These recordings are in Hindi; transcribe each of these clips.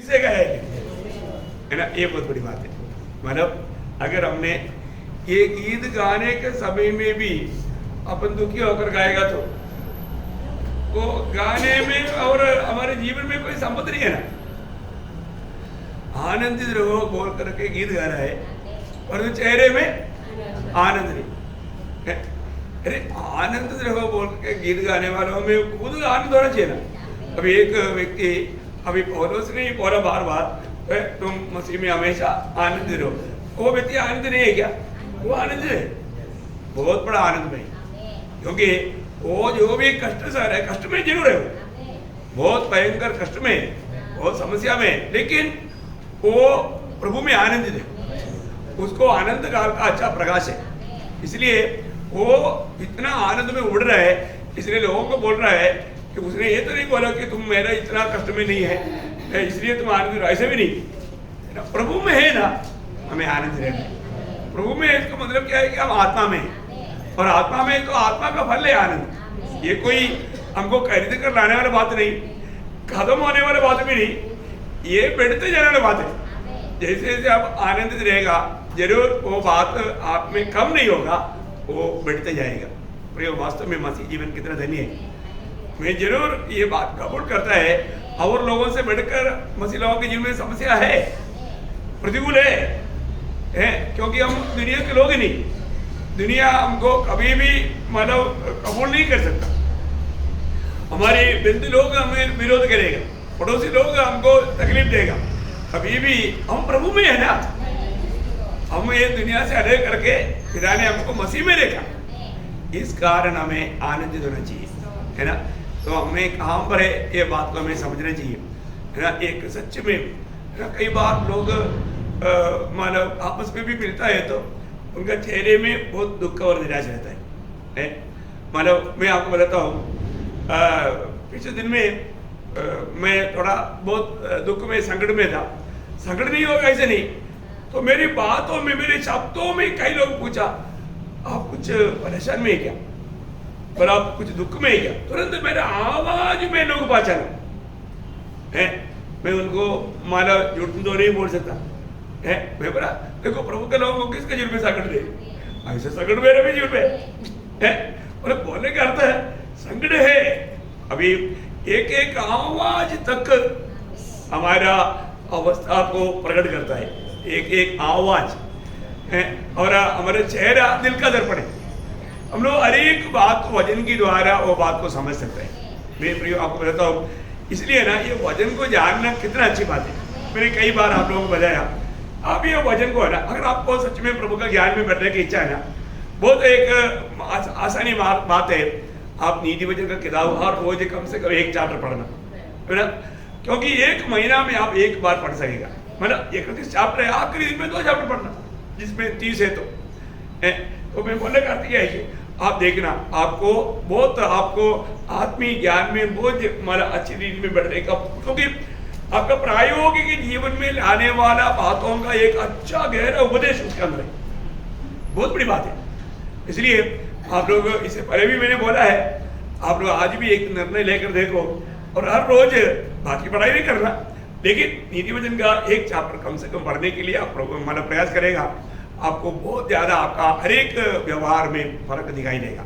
से गाया है ना, ये बहुत बड़ी बात है। मतलब अगर हमने ये गीत गाने के समय में भी अपन दुखी होकर गाएगा तो वो गाने में और हमारे जीवन में कोई संबंध नहीं है ना। आनंदित रहो बोल करके गीत गा रहा है और चेहरे में आनंद नहीं। अरे आनंदित रहो बोल के गीत गाने वालों में खुद आनंद होना चाहिए ना। अभी एक व्यक्ति अभी पौलुस ने बोला बार बार तुम मसीह में हमेशा आनंदित रहो, वो व्यक्ति आनंद नहीं है क्या? वो आनंद है, बहुत बड़ा आनंद में, क्योंकि वो जो भी कष्ट सह रहा है, कष्ट में जरूर है, बहुत भयंकर कष्ट में, बहुत समस्या में, लेकिन वो प्रभु में आनंदित है, उसको आनंद काल का अच्छा प्रकाश है। इसलिए वो इतना आनंद में उड़ रहा है, इसलिए लोगों को बोल रहा है कि उसने ये तो नहीं बोला कि तुम मेरा इतना कष्ट में नहीं है इसलिए तुम आनंद रहो, ऐसे भी नहीं। प्रभु में है ना, हमें आनंद रहना। प्रभु में इसका मतलब क्या है कि हम आत्मा में हैं, और आत्मा में तो आत्मा का फल है आनंद। ये कोई हमको खरीद कर लाने वाली बात नहीं, खत्म होने वाली बात भी नहीं, ये बढ़ते जाने वाली बात है। जैसे जैसे आप आनंदित रहेगा, जरूर वो बात आप में कम नहीं होगा, वो बढ़ते जाएगा। और ये वास्तव में मसीह जीवन कितना धन्य है। मैं जरूर ये बात कबूल करता है, और लोगों से बढ़कर मसीह लोगों के जीवन में समस्या है, प्रतिकूल है, क्योंकि हम दुनिया के लोग ही नहीं, दुनिया हमको कभी भी मतलब कबूल नहीं कर सकता। हमारे बंधु लोग हमें विरोध करेगा, पड़ोसी लोग हमको तकलीफ देगा, कभी भी हम प्रभु में है ना। हम ये दुनिया से अलग करके पिता ने हमको मसीह में देखा, इस कारण हमें आनंदित होना चाहिए, है ना। तो हमें कहाँ पर है ये बात को हमें समझना चाहिए, है ना। एक सच में है ना, कई बार लोग मतलब आपस में भी मिलता है तो उनका चेहरे में बहुत दुख और निराश रहता है। मतलब मैं आपको बताता हूँ, पिछले दिन में मैं थोड़ा बहुत दुख में, संकट में था। संकट नहीं होगा ऐसे नहीं, तो मेरी बातों में, मेरे शब्दों में कई लोग पूछा आप कुछ परेशान में है क्या, पर आप कुछ दुख में है क्या। तुरंत मेरा आवाज में लोग पहचाना है। मैं उनको माला झूठ तो नहीं बोल सकता है। मैं बोला देखो प्रभु के लोगों को किसके जीवन में संकट दे, ऐसे संकट मेरे भी जीवन में है। और बोलने का अर्थ है संकट है, अभी एक एक आवाज तक हमारा अवस्था को प्रकट करता है, एक एक आवाज है। और हमारा चेहरा दिल का दर्पण है, हम लोग हर एक बात वजन के द्वारा वो बात को समझ सकते हैं। मैं प्रिय आपको बताता हूँ, इसलिए ना ये वजन को जानना कितना अच्छी बात है। मैंने कई बार आप लोगों को बताया, आप ये वजन को है ना, अगर आपको सच में प्रभु का ज्ञान में बढ़ने की इच्छा है ना, बहुत एक आसानी बात है, आप नीति वचन का किताब हर रोज कम से कम एक चैप्टर पढ़ना, है ना। क्योंकि एक महीना में आप एक बार पढ़ सकेगा, मतलब 31 चैप्टर है, आखिरी दिन में 2 चैप्टर पढ़ना, जिसमें 30 है तो मैं बोलने का अर्थ यह है कि आप देखना, आपको बहुत आपको आत्मीय ज्ञान में बहुत मतलब अच्छी रीति में बढ़ने का, क्योंकि आपका प्रायोगिक जीवन में लाने वाला बातों का एक अच्छा गहरा उपदेश उसके अंदर है, बहुत बड़ी बात है। इसलिए आप लोग, इससे पहले भी मैंने बोला है, आप लोग आज भी एक निर्णय लेकर देखो और हर रोज बाकी पढ़ाई भी करना, लेकिन नीति वचन का एक चैप्टर कम से कम पढ़ने के लिए आप मतलब प्रयास करेगा, आपको बहुत ज़्यादा आपका हर एक व्यवहार में फर्क दिखाई देगा,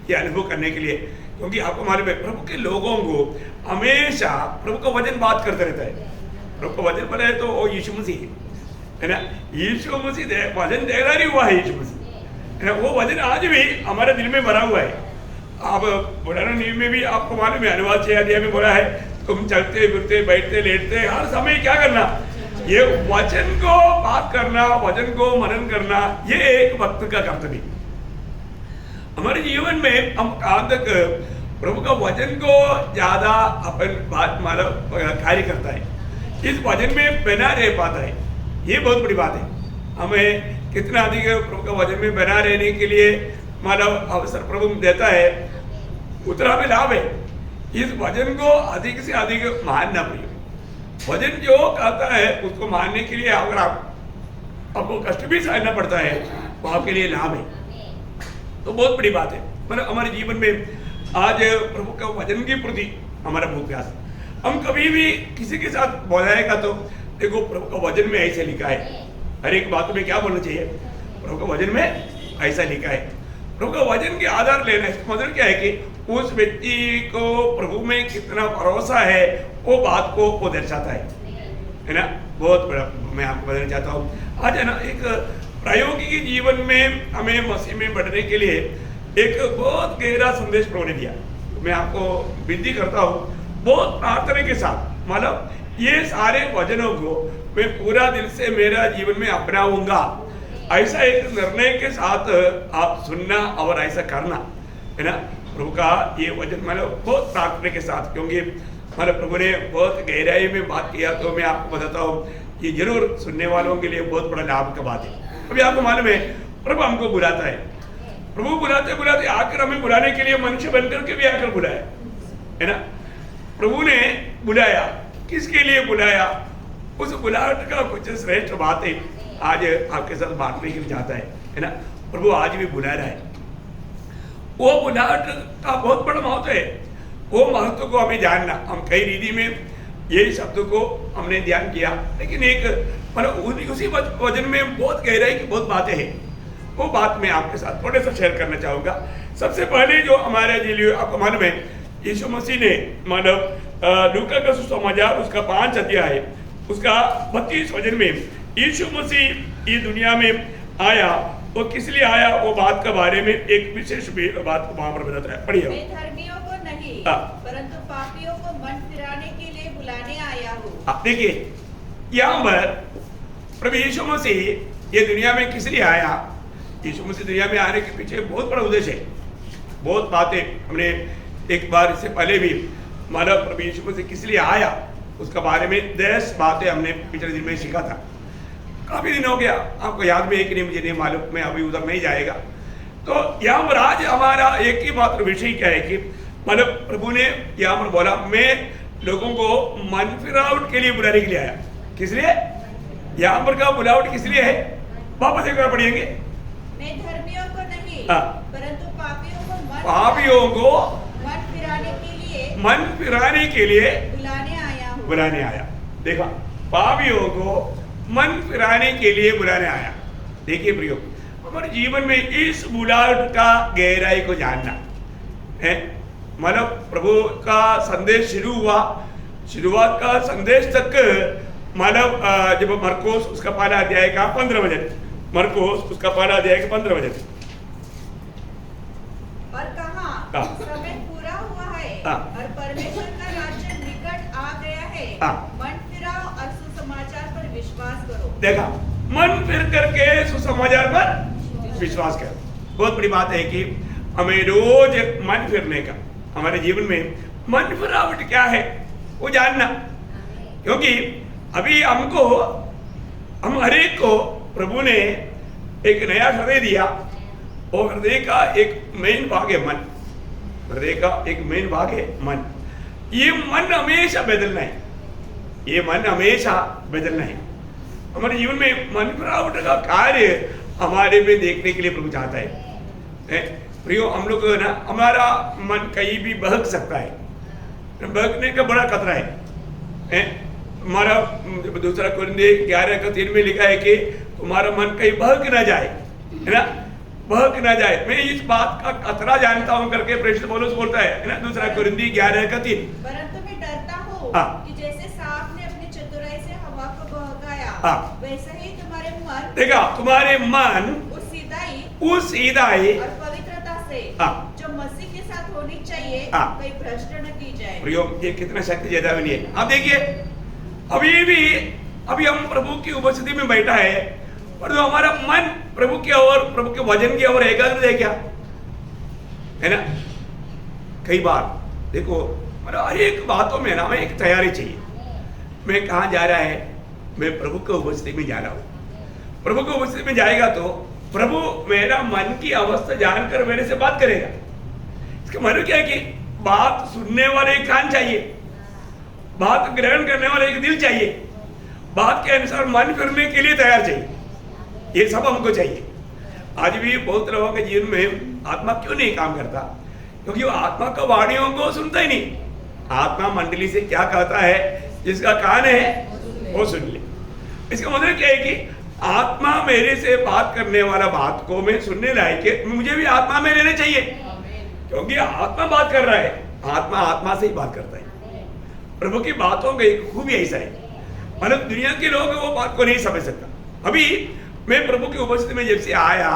ये अनुभव करने के लिए। क्योंकि आपको मालूम है प्रभु के लोगों को हमेशा प्रभु का वचन बात करते रहता है। प्रभु का वचन बोले तो वो यीशु मसीह है ना, यीशु मसीह वचन देदारी हुआ है, यीशु मसीह है ना, वो वचन आज भी हमारे दिल में भरा हुआ है। आप पुराने नियम में भी आपको मालूम है, अनुवाद 6 अध्याय में बोला है, तुम चलते फिरते बैठते लेटते हर समय क्या करना, ये वचन को बात करना, वचन को मनन करना, ये एक भक्त का कर्तव्य। हमारे जीवन में हम कहाँ तक प्रभु का वचन को ज्यादा अपन बात मतलब कार्य करता है, इस वचन में बना रह पाता है, ये बहुत बड़ी बात है। हमें कितना अधिक प्रभु का वचन में बना रहने के लिए मतलब अवसर प्रभु देता है, उतना भी लाभ है। इस वचन को अधिक से अधिक मानना पड़ेगा। वचन जो कहता है उसको मानने के लिए अगर आपको कष्ट भी सहना पड़ता है, वो आपके लिए लाभ है, तो बहुत बड़ी बात है। मतलब हमारे जीवन में आज प्रभु का वचन के प्रति हमारा बहुत प्यास, हम कभी भी किसी के साथ बोलाएगा तो देखो प्रभु का वचन में ऐसे लिखा है, हर एक बात में क्या बोलना चाहिए, प्रभु का वचन में ऐसा लिखा है। प्रभु का वचन के आधार लेना, इसका मतलब क्या है कि उस व्यक्ति को प्रभु में कितना भरोसा है वो बात को वो दर्शाता है ना। बहुत बड़ा मैं आपको बताना चाहता हूँ आज है ना, एक प्रायोगिक जीवन में हमें मसीह में बढ़ने के लिए एक बहुत गहरा संदेश प्रभु ने दिया। मैं आपको विनती करता हूँ बहुत प्रार्थना के साथ, मतलब ये सारे वचनों को मैं पूरा दिल से मेरा जीवन में अपनाऊंगा, ऐसा एक निर्णय के साथ आप सुनना और ऐसा करना है ना। प्रभु का ये वचन मतलब बहुत प्रार्थना के साथ, क्योंकि मतलब प्रभु ने बहुत गहराई में बात किया तो मैं आपको बताता हूँ ये जरूर सुनने वालों के लिए बहुत बड़ा लाभ का बात है। अभी आपको मालूम है प्रभु हमको बुलाता है, प्रभु बुलाते बुलाते आकर हमें बुलाने के लिए मनुष्य बनकर के भी आकर बुलाया है ना। प्रभु ने बुलाया, किसके लिए बुलाया, उस बुलाहट का कुछ श्रेष्ठ बात है आज आपके साथ बांटने के लिए चाहता है ना। प्रभु आज भी बुला रहा है, वो बुलाहट का बहुत बड़ा महत्व है, वो महत्व को हमें जानना। हम कई रीति में ये शब्द को हमने ध्यान किया, लेकिन एक मतलब उसी वचन में बहुत गहराई की बहुत बातें हैं, वो बात मैं आपके साथ थोड़े सा शेयर करना चाहूँगा। सबसे पहले जो हमारे लिए आपको मालूम है यीशु मसीह ने मतलब लूका का सुसमाचार उसका 5 अध्याय उसका 32 वचन में यीशु मसीह ये दुनिया में आया, वो किस लिए आया वो बात के बारे में एक विशेष बात को वहां पर बताता है। पढ़िए। मैं धर्मियों को नहीं परंतु पापियों को मन फिराने के लिए बुलाने आया हूँ। देखिए यहाँ पर प्रभु यीशु मसीह ये दुनिया में किस लिए आया। यीशु मसीह दुनिया में आने के पीछे बहुत बड़ा उद्देश्य है, बहुत बातें हमने एक बार इससे पहले भी मानव प्रभु यीशु मसीह किस लिए आया उसका बारे में 10 बातें हमने पिछले दिन में सीखा था। काफी दिन हो गया, आपको याद में है कि नहीं मुझे नहीं मालूम, मैं अभी उधर नहीं जाएगा। तो यहाँ पर आज हमारा एक ही मात्र विषय क्या है कि मतलब प्रभु ने यहाँ पर बोला मैं लोगों को मन फिरावट के लिए बुलाने के लिए आया। किस लिए यहाँ पर का बुलावट किस लिए है, वापस एक बार पढ़िएंगे। मैं धर्मियों को नहीं परंतु पापियों को मन फिराने के लिए बुलाने आया। देखा, पापियों को मन फिराने के लिए बुलाने आया। देखिए प्रियो, हमारे जीवन में इस बुलाहट का गहराई को जानना है। मतलब प्रभु का संदेश शुरू हुआ, शुरुआत का संदेश तक मतलब जब मरकोस उसका पहला अध्याय का 15 वचन, मरकोस उसका पहला अध्याय का 15 वचन और कहा समय पूरा हुआ है और परमेश्वर का राज्य निकट आ गया है, मन फिराओ और सुसमाचार पर विश्वास करो। देखा, मन फिर करके सुसमाचार पर विश्वास करो। बहुत बड़ी बात है कि हमें रोज मन फिरने का, हमारे जीवन में मन फिरावट क्या है वो जानना, क्योंकि अभी हम हरेक को प्रभु ने एक नया हृदय दिया। वो हृदय का एक मेन भाग है मन, हृदय का एक मेन भाग है मन। ये मन हमेशा बदलना है, ये मन हमेशा बदलना है। हमारे जीवन में मन फिरावट का कार्य हमारे में देखने के लिए प्रभु चाहता है। प्रियो, हम लोग ना हमारा मन कहीं भी बहक सकता है, बहकने का बड़ा खतरा है। हमारा दूसरा कुरिन्थियों 11:3 में लिखा है कि तुम्हारा मन कहीं बहक ना जाए, है ना, बहक ना जाए। मैं इस बात का खतरा जानता हूं करके प्रेषित पौलुस बोलता है ना, दूसरा कुरिन्थियों 11:3। परंतु मैं डरता हूं कि जैसे सांप ने अपनी चतुराई से हवा को बहकाया, वैसे ही तुम्हारे मन, देखा, तुम्हारे मन उस सीधाई और पवित्रता से जो मसीह के साथ होनी चाहिए कहीं भ्रष्ट न की जाए। प्रियो, ये कितना शक्ति ज्यादा बनी है। अब देखिए, अभी हम प्रभु की उपस्थिति में बैठा है और जो हमारा मन प्रभु की ओर, प्रभु के वचन की ओर एकाग्र है क्या, है ना। कई बार देखो, मतलब हर एक बातों में ना हमें एक तैयारी चाहिए। मैं कहाँ जा रहा है, मैं प्रभु की उपस्थिति में जा रहा हूँ। प्रभु की उपस्थिति में जाएगा तो प्रभु मेरा मन की अवस्था जानकर मेरे से बात करेगा। इसका मतलब क्या है कि बात सुनने वाले एक कान चाहिए, बात ग्रहण करने वाले एक दिल चाहिए, बात के अनुसार मन फिरने के लिए तैयार चाहिए। ये सब हमको चाहिए। आज भी बहुत लोगों के जीवन में आत्मा क्यों नहीं काम करता, क्योंकि वो आत्मा का वाणियों को सुनता ही नहीं, आत्मा मंडली से क्या कहता है, जिसका कान है वो सुन ले। इसका मतलब क्या है कि आत्मा मेरे से बात करने वाला बात को मैं सुनने लायक है, मुझे भी आत्मा में रहना चाहिए, क्योंकि आत्मा बात कर रहा है, आत्मा आत्मा से ही बात करता है। प्रभु की बातों का एक खूबी ऐसा है, मतलब दुनिया के लोग वो बात को नहीं समझ सकता। अभी मैं प्रभु की उपस्थिति में जब से आया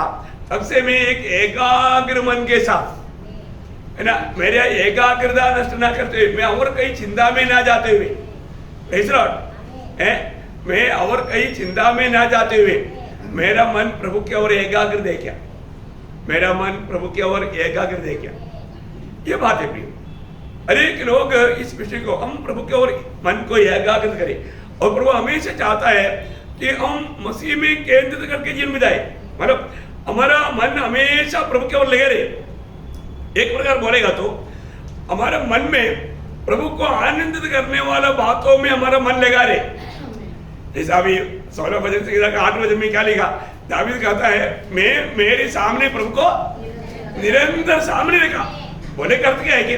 तब से मैं एक एकाग्र मन के साथ, है ना, मेरे एकाग्रता नष्ट ना करते हुए, मैं और कहीं चिंता में ना जाते हुए, मैं और कहीं चिंता में ना जाते हुए मेरा मन प्रभु की ओर एकाग्र दे क्या, मेरा मन प्रभु की ओर एकाग्र दे क्या, ये बात है प्रिय। अनेक लोग इस विषय को, हम प्रभु की ओर मन को एकाग्र करें, और प्रभु हमेशा चाहता है कि हम मसीह में केंद्रित करके जीवन बिताए, मतलब हमारा मन हमेशा प्रभु की ओर लगे रहे। एक प्रकार बोलेगा तो हमारा मन में प्रभु को आनंदित करने वाला बातों में हमारा मन लगा रहे। जैसे अभी 16 वचन से 8 वचन में क्या लिखा, दावीद कहता है मैं मेरे सामने प्रभु को निरंतर सामने रखा। बोले करते क्या है कि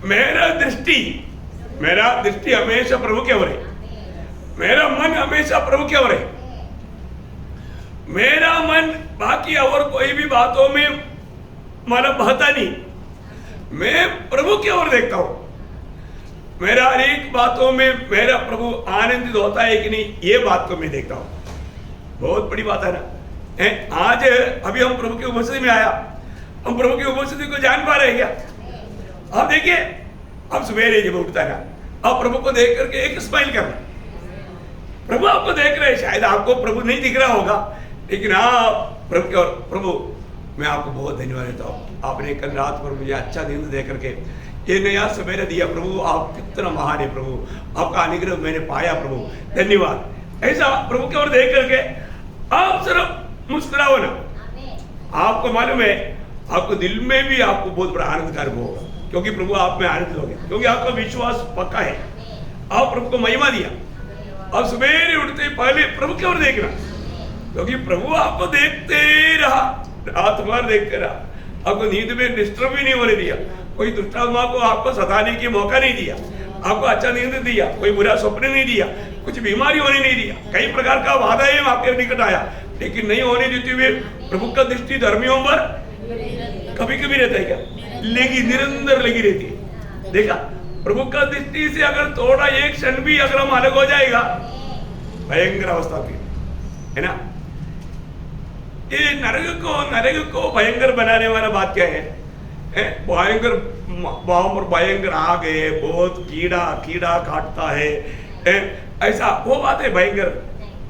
मेरा दृष्टि हमेशा प्रभु के ओर है, मेरा मन हमेशा प्रभु के ओर है, मेरा मन बाकी और कोई भी बातों में मतलब बहता नहीं, मैं प्रभु की ओर देखता हूं। मेरा अनेक बातों में मेरा प्रभु आनंदित होता है कि नहीं, ये बात को मैं देखता हूं। बहुत बड़ी बात है ना। आज अभी हम प्रभु की उपस्थिति में आया, हम प्रभु की उपस्थिति को जान पा रहे हैं क्या? आप देखिए, अब सवेरे जब उठता है ना, आप प्रभु को देख करके एक स्माइल करना, प्रभु आपको देख रहे हैं। शायद आपको प्रभु नहीं दिख रहा होगा, लेकिन आप प्रभु की ओर, प्रभु मैं आपको बहुत धन्यवाद देता हूँ, आपने कल रात पर मुझे अच्छा दिन दे करके ये नया सवेरा दिया। प्रभु आप कितना महान है, प्रभु आपका अनुग्रह मैंने पाया, प्रभु धन्यवाद। ऐसा प्रभु की ओर देख करके आप सिर्फ मुस्कुराओ ना, आपको मालूम है आपको दिल में भी आपको बहुत बड़ा आनंदकारक होगा, क्योंकि प्रभु आप में आनंदित हो गए, क्योंकि आपका विश्वास पक्का है। आप प्रभु को महिमा दिया। अब सवेरे उठते पहले प्रभु की ओर देखना, क्योंकि प्रभु आपको देखते रहा, रात भर देखते रहा, आपको नींद में डिस्टर्ब भी नहीं होने दिया, कोई दुष्टात्मा को आपको सताने की मौका नहीं दिया, आपको अच्छा नींद दिया, कोई बुरा स्वप्न नहीं दिया, कुछ बीमारी होने नहीं दिया। कई प्रकार का बाधा है आपके निकट आया, लेकिन नहीं होने देते हुए प्रभु का दृष्टि धर्मियों पर कभी कभी रहता है क्या, निरंतर लगी रहती है। देखा, प्रभु का दृष्टि से अगर थोड़ा एक क्षण भी अगर हम अलग हो जाएगा, भयंकर अवस्था की है ना। ये नरक को भयंकर बनाने वाला बात क्या है? भयंकर वहां पर भयंकर आग है, बहुत कीड़ा काटता है, ऐसा वो बात है भयंकर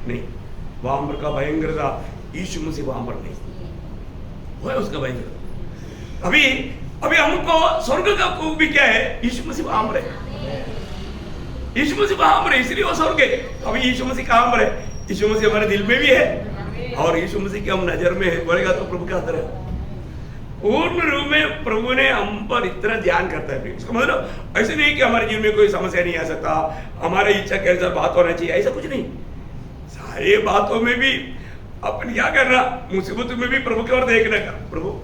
नहीं। वहां पर का भयंकर था यीशु मसीह, वहां पर नहीं, वो है उसका भयंकर। अभी हमको स्वर्ग का खूब भी क्या है, यीशु मसीह वहां पर है, यीशु मसीह वहां पर है, इसलिए वो स्वर्ग है। अभी यीशु मसीह कहां पर है? यीशु मसीह हमारे दिल में भी है, और यीशु मसीह की हम नजर में है, बोलेगा तो प्रभु के अंदर है। पूर्ण रूप में प्रभु ने हम पर इतना ध्यान करता है। इसका मतलब ऐसे नहीं कि हमारे जीवन में कोई समस्या नहीं आ सकता, हमारी इच्छा के अनुसार बात होना चाहिए, ऐसा कुछ नहीं। सारे बातों में भी अपन क्या करना, मुसीबत में भी प्रभु की ओर देखने का। प्रभु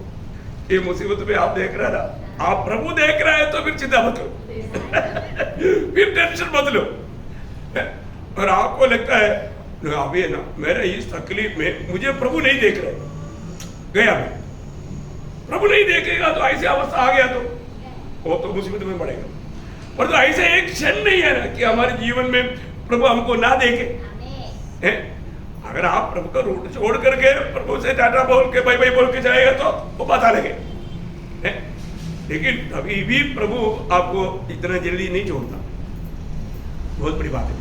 ये मुसीबत में आप देख रहे ना, आप प्रभु देख रहे हैं तो फिर चिंता मत लो फिर टेंशन मत लो। और आपको लगता है अभी है ना, मेरा इस तकलीफ में मुझे प्रभु नहीं देख रहे, गया मैं, प्रभु नहीं देखेगा तो ऐसी अवस्था आ गया तो वो तो मुसीबत में पड़ेगा। पर तो ऐसे एक क्षण नहीं है ना कि हमारे जीवन में प्रभु हमको ना देखे। अगर आप प्रभु का रूट छोड़ करके प्रभु से टाटा बोल के बाय बाय बोल के जाएगा तो वो पता लगे, लेकिन अभी भी प्रभु आपको इतना जल्दी नहीं छोड़ता। बहुत बड़ी बात है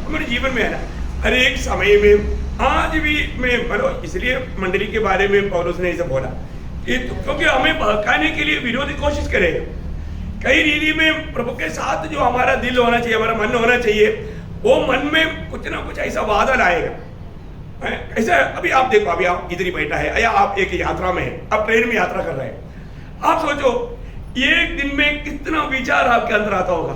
हमारे जीवन में है ना, हर एक समय में। आज भी मैं मतलब इसलिए मंडली के बारे में पौलुस ने ऐसा बोला कि क्योंकि हमें बहकाने के लिए विरोधी कोशिश करेगा। कई रीति में प्रभु के साथ जो हमारा दिल होना चाहिए, हमारा मन होना चाहिए, वो मन में कुछ ना कुछ ऐसा बादल आएगा। ऐसा अभी आप देखो, अभी आप इधर ही बैठा है या आप एक यात्रा में है, आप ट्रेन में यात्रा कर रहे हैं, आप सोचो एक दिन में कितना विचार आपके अंदर आता होगा,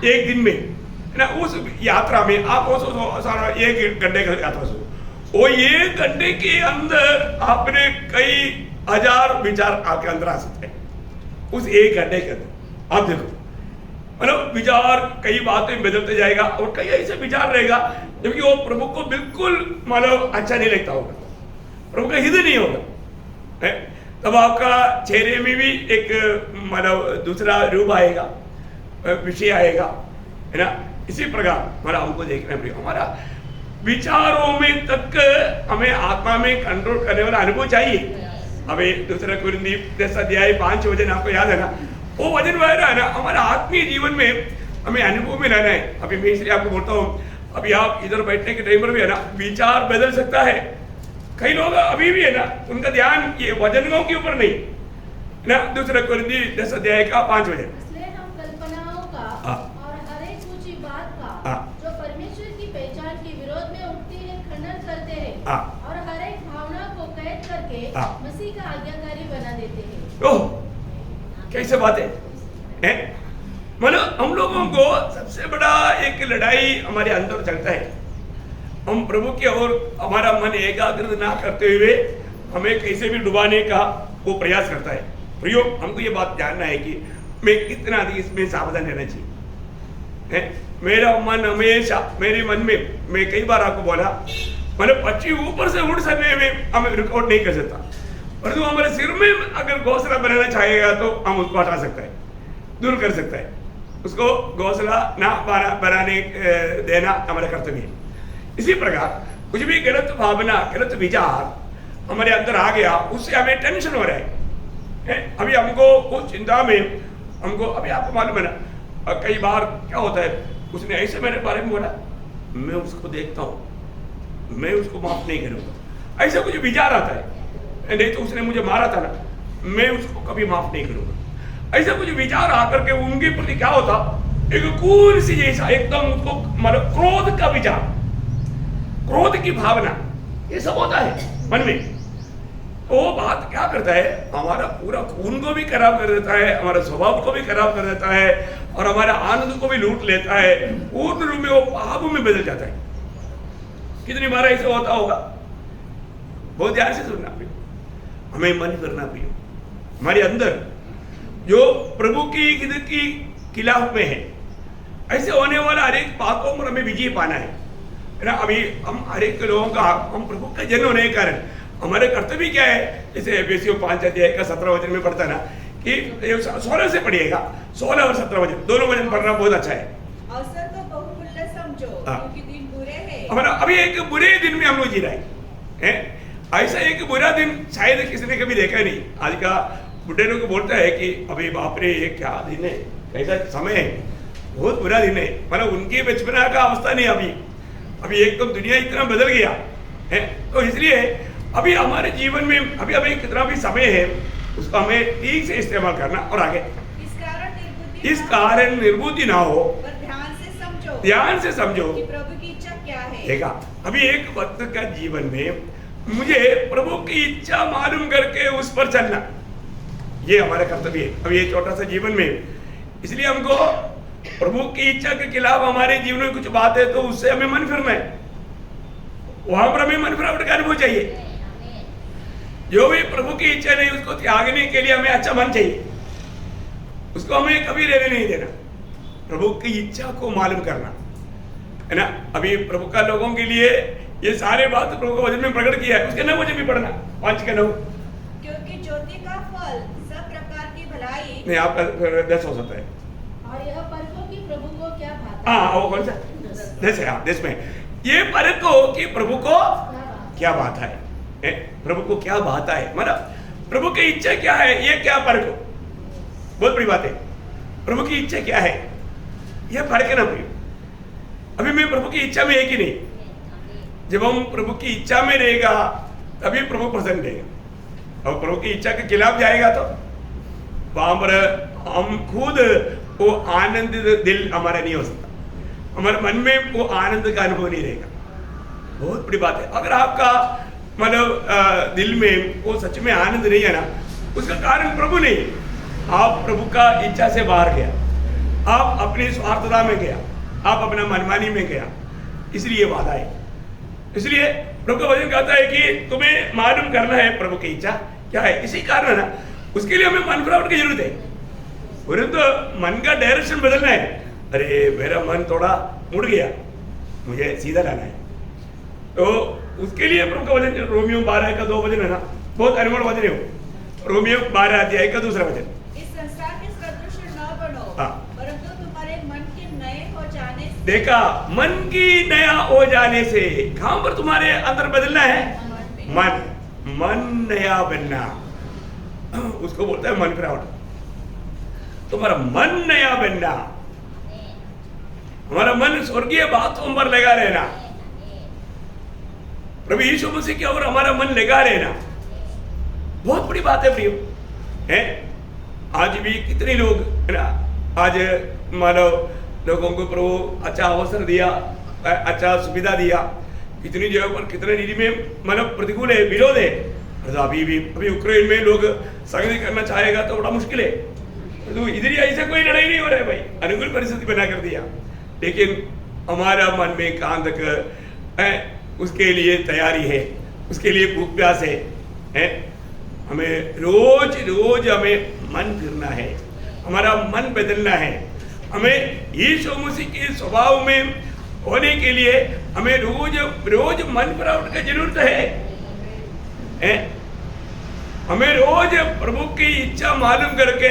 एक दिन में ना। उस यात्रा में आप सारा 1 घंटे का यात्रा सोचो, वो 1 घंटे के अंदर आपने कई हजार विचार आपके अंदर आ सकते हैं उस 1 घंटे के अंदर। आप देखो मतलब विचार कई बातें बदलते जाएगा और कई ऐसे विचार रहेगा जबकि वो प्रभु को बिल्कुल मतलब अच्छा नहीं लगता होगा, प्रभु का हित नहीं होगा, है? तब आपका चेहरे में भी एक मतलब दूसरा रूप आएगा, विषय आएगा, है ना। इसी प्रकार हमारा हमको देखना पड़ेगा, हमारा विचारों में तक हमें आत्मा में कंट्रोल करने वाला अनुभव चाहिए। हमें दूसरा कुरिन्थी 10 अध्याय 5 वचन आपको याद है ना, वो वचन वह है ना, हमारा आत्मीय जीवन में हमें अनुभव में रहना है। अभी मैं इसलिए आपको बोलता हूँ, अभी आप इधर बैठने के टाइम पर भी है ना, विचार बदल सकता है। कई लोग अभी भी है ना, उनका ध्यान ये वचनों के ऊपर नहीं है ना। दूसरा कुरिन्थी 10 अध्याय का 5 वचन, इसलिए हम कल्पनाओं का और हर एक ऊंची बात का जो परमेश्वर की पहचान के विरोध में उठती है खंडन करते हैं और हर एक भावना को कैद करके मसीह का आज्ञाकारी बना देते हैं। ओह कैसे बात है? मतलब हम लोगों को सबसे बड़ा एक लड़ाई हमारे अंदर चलता है, हम प्रभु की ओर हमारा मन एकाग्र ना करते हुए हमें कैसे भी डुबाने का वो प्रयास करता है। प्रियो, हमको ये बात जानना है कि मैं कितना अधिक इसमें सावधान रहना चाहिए। मेरा मन हमेशा, मेरे मन में, मैं कई बार आपको बोला, मतलब पक्षी ऊपर से उड़ सकने में हमें रिकॉर्ड नहीं कर सकता, परंतु हमारे सिर में अगर घोंसला बनाना चाहेगा तो हम उसको हटा सकता है, दूर कर सकता है। उसको घोंसला ना बनाने देना हमारा कर्तव्य है। इसी प्रकार कुछ भी गलत भावना, गलत विचार हमारे अंदर आ गया, उससे हमें टेंशन हो रहा है। अभी हमको उस चिंता में हमको, अभी आपको मालूम है ना, कई बार क्या होता है, उसने ऐसे मेरे बारे में बोला, मैं उसको देखता हूँ, मैं उसको माफ नहीं करूँगा, ऐसा कुछ विचार आता है। नहीं तो उसने मुझे मारा था ना, मैं उसको कभी माफ नहीं करूँगा, ऐसा कुछ विचार आकर के उनके प्रति क्या होता, एक कून सी जैसा एकदम उसको मतलब क्रोध का विचार, क्रोध की भावना, ये सब होता है मन में। वो बात क्या करता है, हमारा पूरा खून को भी खराब कर देता है, हमारा स्वभाव को भी खराब कर देता है और हमारा आनंद को भी लूट लेता है, पूर्ण रूप में वो पाप में बदल जाता है। कितनी बार ऐसा होता होगा, बहुत ध्यान से सुनना प्रियो, हमें मन करना प्रियो, हमारे अंदर जो प्रभु की हित की खिलाफ में है, ऐसे होने वाला हर एक बातों पर हमें विजय पाना है ना। अभी हम हर एक लोगों का, हम प्रभु का जन होने के कारण हमारे कर्तव्य क्या है, जैसे एफएसी 5 अध्याय का 17 वचन में पढ़ता ना कि 16 से पढ़िएगा, 16 और 17 वचन, दोनों वचन पढ़ना बहुत अच्छा है। अवसर को बहुमूल्य समझो क्योंकि दिन बुरे हैं। हमारा अभी एक बुरे दिन में हम लोग जी रहे हैं। ऐसा एक बुरा दिन शायद किसी ने कभी देखा नहीं। आज का बुढ़े लोग बोलता है कि अभी बाप रे ये क्या दिन है, कैसा समय है, बहुत बुरा दिन है। मतलब उनकी बचपना का अवस्था नहीं, अभी एकदम दुनिया इतना बदल गया है। तो इसलिए अभी हमारे जीवन में अभी हमें कितना भी समय है, उसको हमें ठीक से इस्तेमाल करना और आगे इस कारण निर्बुद्धि ना हो, ध्यान से समझो कि प्रभु की इच्छा क्या है। देखा, अभी एक वक्त का जीवन में मुझे प्रभु की इच्छा मालूम करके उस पर चलना, ये हमारा कर्तव्य है अभी ये छोटा सा जीवन में। इसलिए हमको प्रभु की इच्छा के खिलाफ हमारे जीवन में कुछ बात है तो उससे हमें मन फिरना है, वहां पर हमें मन फिरावट का अनुभव चाहिए। जो भी प्रभु की इच्छा नहीं उसको त्यागने के लिए हमें अच्छा मन चाहिए, उसको हमें कभी रहने नहीं देना, प्रभु की इच्छा को मालूम करना है ना। अभी प्रभु का लोगों के लिए ये सारे बात प्रभु का वचन में प्रकट किया है, उसके 9 वचन भी पढ़ना, 5 के 9, क्योंकि ज्योति का फल सब प्रकार की भलाई नहीं आपका 10 हो सकता है। और यह परखो कि प्रभु को क्या भाता हाँ वो कौन सा 10 है, 10 में ये परखो कि प्रभु को क्या बात है, प्रभु को क्या भाता है, मतलब प्रभु की इच्छा क्या है, ये क्या परखो, बहुत बड़ी बात है। प्रभु की इच्छा क्या है यह परखना प्रिय। अभी मैं प्रभु की इच्छा में है कि नहीं, जब हम प्रभु की इच्छा में रहेगा तभी प्रभु प्रसन्न रहेगा, और प्रभु की इच्छा के खिलाफ जाएगा तो वहां पर हम खुद वो आनंदित दिल हमारा नहीं हो सकता, हमारे मन में वो आनंद का अनुभव नहीं रहेगा। बहुत बड़ी बात है। अगर आपका मतलब दिल में वो सच में आनंद नहीं है ना, उसका कारण प्रभु नहीं, आप प्रभु का इच्छा से बाहर गया, आप अपनी स्वार्थता में गया, आप अपना मनमानी में गया, इसलिए वादा है। इसलिए प्रभु का वचन कहता है कि तुम्हें मालूम करना है प्रभु की इच्छा क्या है। इसी कारण है ना, उसके लिए हमें मन फिरावट की जरूरत है। परंतु मन का डायरेक्शन बदलना है। अरे मेरा मन थोड़ा मुड़ गया, मुझे सीधा लाना है, तो उसके लिए प्रभु का वचन रोमियो 12 का 2 वचन है ना, बहुत अनमोल वचन है वो। रोमियो 12 अध्याय का 2 वचन, इस संसार के सदृश न बनो, हाँ। परंतु तुम्हारे मन के नए हो जाने से। देखा, मन की नया हो जाने से, कहां पर तुम्हारे अंदर बदलना है? मन नया बनना, उसको बोलता है मन फिरावट। तुम्हारा मन नया बनना, हमारा मन स्वर्गीय बातों पर लगा रहना, प्रभु यीशु मसीह की ओर हमारा मन लगा रहना, बहुत बड़ी बात है प्रियो। है आज भी कितने लोग है ना, आज मानव लोगों को प्रभु अच्छा अवसर दिया, अच्छा सुविधा दिया, कितनी जगह पर कितने नीति में मतलब प्रतिकूल है, विरोध है। अभी यूक्रेन में लोग संधि करना चाहेगा तो बड़ा मुश्किल है, तो इधर ही ऐसा कोई लड़ाई नहीं हो रहा है भाई, अनुकूल परिस्थिति बना कर दिया। लेकिन हमारा मन में कहां तक उसके लिए तैयारी है, उसके लिए भूख प्यास है। हमें रोज रोज हमें मन फिरना है, हमारा मन बदलना है। हमें यीशु मसीह के स्वभाव में होने के लिए हमें रोज रोज मन फिरावट की जरूरत है। हमें रोज प्रभु की इच्छा मालूम करके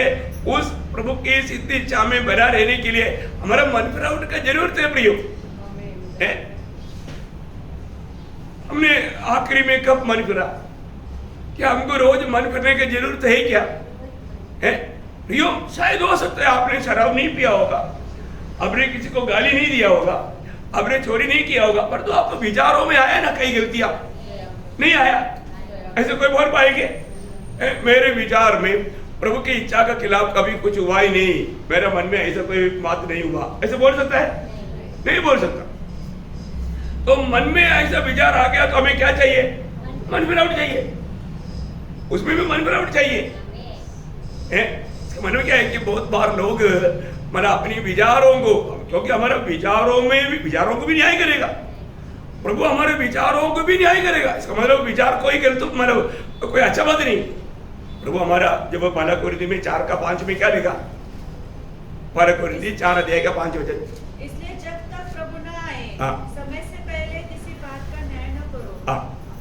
उस प्रभु की सिद्ध इच्छा में बना रहने के लिए हमारा मन फिरावट का जरूरत है प्रियो। हमने आखिरी में कब मन फिरा? क्या हमको रोज मन फिरने की जरूरत है क्या? है प्रियो, शायद हो सकता है आपने शराब नहीं पिया होगा, आपने किसी को गाली नहीं दिया होगा, आपने चोरी नहीं किया होगा, पर तो आपको विचारों में आया ना कई गलतियां? नहीं आया? ऐसे कोई बोल पाएंगे मेरे विचार में प्रभु की इच्छा के खिलाफ कभी कुछ हुआ ही नहीं, मेरे मन में ऐसा कोई बात नहीं हुआ, ऐसे बोल सकता है? नहीं बोल सकता। तो मन में ऐसा विचार आ गया तो हमें क्या चाहिए? मन फिरावट चाहिए, उसमें भी मन फिरावट चाहिए। मन में क्या है कि बहुत बार लोग मतलब अपनी विचारों को, क्योंकि हमारे विचारों को भी न्याय करेगा प्रभु, हमारे विचारों को भी न्याय करेगा। इसका मतलब विचार कोई गलत मतलब कोई अच्छा बात नहीं। प्रभु हमारा जब पहला कोरिन्थी में 4 का 5 में क्या लिखा? पहला कोरिन्थी 4 अध्याय का 5 वचन, इसलिए जब तक प्रभु न आए समय से पहले किसी बात का न्याय न करो।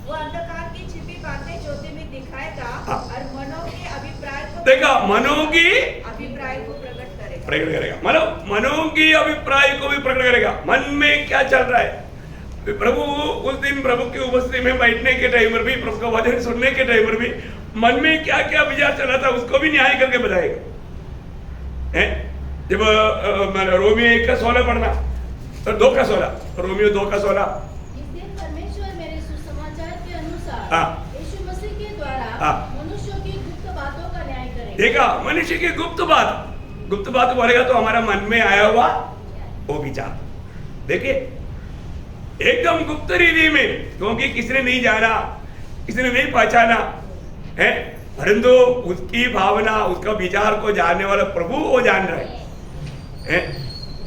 वो अंधकार की छिपी बातें ज्योति में दिखाएगा और मनों के अभिप्राय को देखा, मनों की अभिप्राय को प्रकट करेगा, मतलब मनों की अभिप्राय को भी प्रकट करेगा। मन में क्या चल रहा है? प्रभु उस दिन प्रभु की उपस्थिति में बैठने के टाइम पर भी, प्रभु का वचन सुनने के टाइम पर भी मन में क्या क्या विचार चला था उसको भी न्याय करके बताएगा। जब रोमियो 1 का 16 पढ़ना, तो 2 का 16, रोमियो 2 का 16, परमेश्वर मेरे सुसमाचार के अनुसार यीशु मसीह के द्वारा मनुष्यों की गुप्त बातों का न्याय करेगा। देखा, मनुष्य की गुप्त बात बोलेगा तो हमारा मन में आया हुआ वो विचार, देखिए एकदम गुप्त रीति में, क्योंकि किसी ने नहीं जाना, किसी ने नहीं पहचाना है, परंतु उसकी भावना, उसका विचार को जानने वाला प्रभु वो जान रहा है।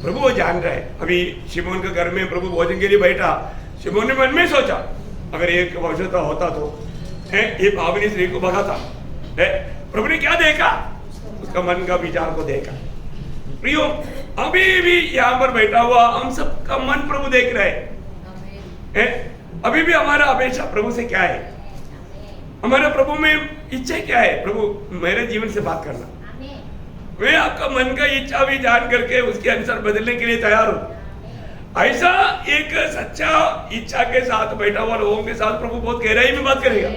प्रभु वो जान रहा है। अभी शिमोन के घर में प्रभु भोजन के लिए बैठा, शिमोन ने मन में सोचा अगर एक आवश्यकता होता तो ये पावनी स्त्री को भगाता। प्रभु ने क्या देखा? उसका मन का विचार को देखा। प्रियो, अभी भी यहाँ पर बैठा हुआ हम सबका मन प्रभु देख रहे हैं। अभी भी हमारा अपेक्षा प्रभु से क्या है? हमारे प्रभु में इच्छा क्या है? प्रभु मेरे जीवन से बात करना, मैं आपका मन का इच्छा भी जान करके उसके अनुसार बदलने के लिए तैयार हूं। ऐसा एक सच्चा इच्छा के साथ बैठा हुआ लोगों के साथ प्रभु बहुत गहराई में बात करेगा।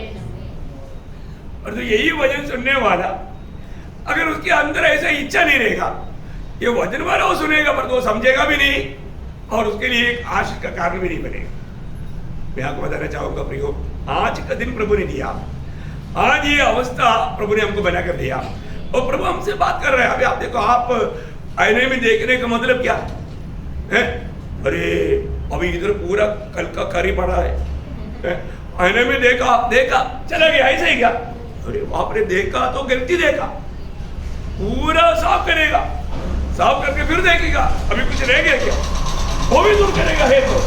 और तो यही वचन सुनने वाला अगर उसके अंदर ऐसा इच्छा नहीं रहेगा, ये वचन वाला वो सुनेगा पर तो समझेगा भी नहीं और उसके लिए एक आश का कारण भी नहीं बनेगा। मैं आपको बताना चाहूंगा प्रियो, आज का दिन प्रभु ने दिया, आज ये अवस्था प्रभु ने हमको बना कर दिया और प्रभु हमसे बात कर रहे हैं। अभी आप देखो, आप आईने में देखने का मतलब क्या है? अरे अभी इधर पूरा कल का करी पड़ा है, आईने में देखा चला गया, ऐसा ही क्या? अरे बाप रे, देखा तो गलती देखा, पूरा साफ करेगा, साफ करके फिर देखेगा अभी कुछ रह गया क्या, वो भी दूर करेगा है तो।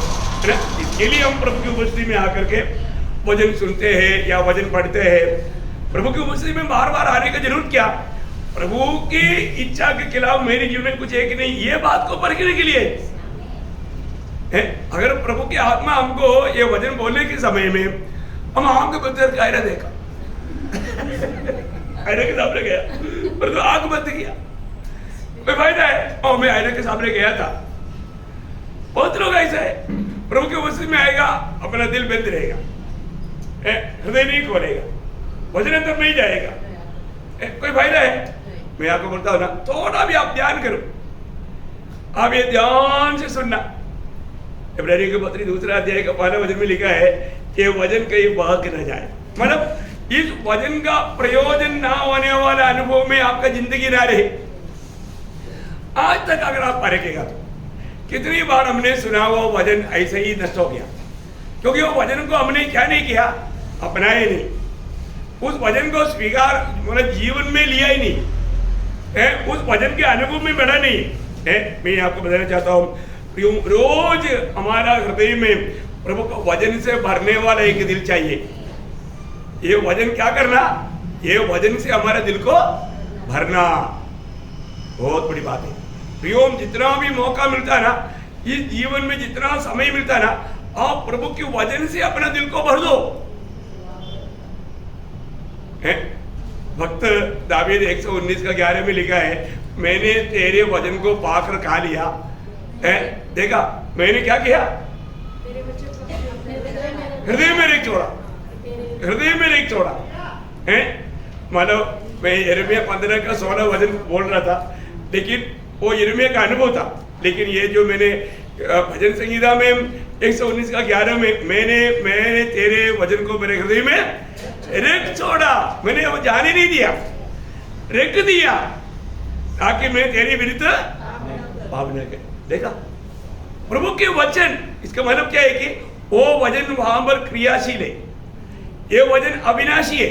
इसके लिए हम प्रभु की उपस्थिति में आकर के वचन सुनते हैं या वचन पढ़ते हैं। प्रभु की उपस्थिति में बार बार आने की जरूरत क्या? प्रभु की इच्छा के खिलाफ मेरे जीवन में कुछ है कि नहीं, ये बात को परखने के लिए है। अगर प्रभु की आत्मा हमको ये वचन बोलने के समय में हम आंख बंद करके आयरा देखा आयरे के सामने गया पर तो आंख बंद किया, कोई फायदा है? और मैं आयरे के सामने गया था। बहुत लोग ऐसा है, प्रभु के वचन में आएगा, अपना दिल बंद रहेगा, हृदय नहीं खोलेगा, वचन अंदर नहीं जाएगा, कोई फायदा है? मैं आपको बोलता हूं ना, थोड़ा भी आप ध्यान करो, आप ये ध्यान से सुनना। इब्रानियों के पत्री 2 अध्याय का 1 वचन में लिखा है कि वचन कहीं बहक न जाए, मतलब इस वचन का प्रयोजन ना होने वाला अनुभव में आपका जिंदगी ना रहे। आज तक अगर आप परखेगा तो कितनी बार हमने सुना वो वचन ऐसे ही नष्ट हो गया, क्योंकि वो वचन को हमने क्या नहीं किया, अपनाया नहीं, उस वचन को स्वीकार मतलब जीवन में लिया ही नहीं है, उस वचन के अनुभव में बढ़ा नहीं है। मैं आपको बताना चाहता हूँ, रोज हमारा हृदय में प्रभु को वचन से भरने वाला एक दिल चाहिए। ये वचन क्या करना, ये वचन से हमारे दिल को भरना बहुत बड़ी बात है। प्रियोम, जितना भी मौका मिलता है ना, इस जीवन में जितना समय मिलता है ना, आप प्रभु के वचन से अपना दिल को भर दो। भक्त दावीद 119 का 11 में लिखा है, मैंने तेरे वचन को पाकर खा लिया है, देखा मैंने क्या किया, हृदय में रेख छोड़ा, हृदय में रेख छोड़ा है। मानो मैं यिर्मयाह 15 का 16 वचन बोल रहा था, लेकिन वो यिर्मयाह का अनुभव था, लेकिन ये जो मैंने भजन संगीता में 119 का 11 में मैंने तेरे वचन को मेरे हृदय में रख छोड़ा, मैंने वो जाने नहीं दिया, रख दिया ताकि मैं तेरी विरुद्ध पाप न करे। देखा प्रभु के वचन, इसका मतलब क्या है कि वो वचन वहां पर क्रियाशील है, ये वचन अविनाशी है,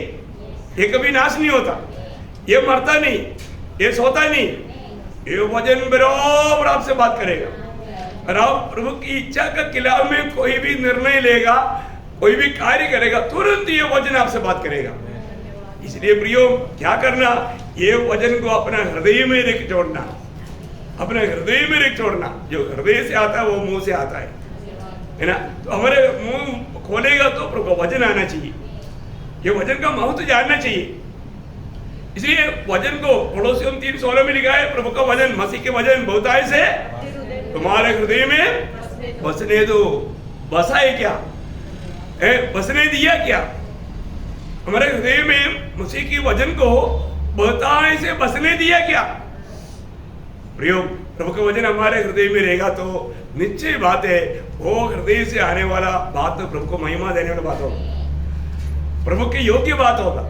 ये कभी नाश नहीं होता, ये मरता नहीं, ये सोता नहीं, ये वचन बराबर आपसे बात करेगा। और आप प्रभु की इच्छा के खिलाफ में कोई भी निर्णय लेगा, कोई भी कार्य करेगा, तुरंत ये वचन आपसे बात करेगा। इसलिए प्रियो, क्या करना, ये वचन को अपना हृदय में रख छोड़ना, अपने हृदय में रख छोड़ना। जो हृदय से आता है वो मुंह से आता है ना, तो हमारे मुंह खोलेगा तो प्रभु वचन आना चाहिए, ये वचन का महत्व जानना चाहिए। इसलिए वचन को पड़ोसियों 3:16 में लिखा है, प्रभु का वचन, मसीह के वचन बहुताय से तुम्हारे हृदय में बसने दो। बसा है क्या, बसने दिया क्या? हमारे हृदय में मसीह की वचन को बहुताय से बसने दिया क्या? प्रयोग, प्रभु का वचन हमारे हृदय में रहेगा तो निश्चय बात है, वो हृदय से आने वाला बात तो प्रभु को महिमा देने वाला बात होगा, प्रभु के योग्य बात होगा,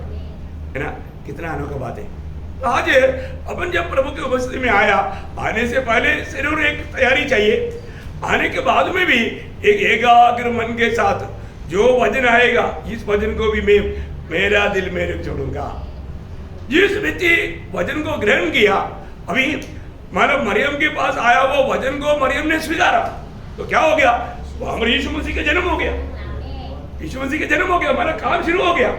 है ना। कितना अनोखा बात है। तो आज अपन जब प्रभु की उपस्थिति में आया, आने से पहले जरूर एक तैयारी चाहिए, आने के बाद में भी एक एकाग्र मन के साथ जो वचन आएगा, इस वचन को भी मैं मेरा दिल में रख छोड़ूंगा। जिस व्यक्ति वचन को ग्रहण किया, अभी मानो मरियम के पास आया, वो वचन को मरियम ने स्वीकारा, तो क्या हो गया, वो हमारे यीशु मसीह का जन्म हो गया, यीशु मसीह का जन्म हो गया, हमारा काम शुरू हो गया।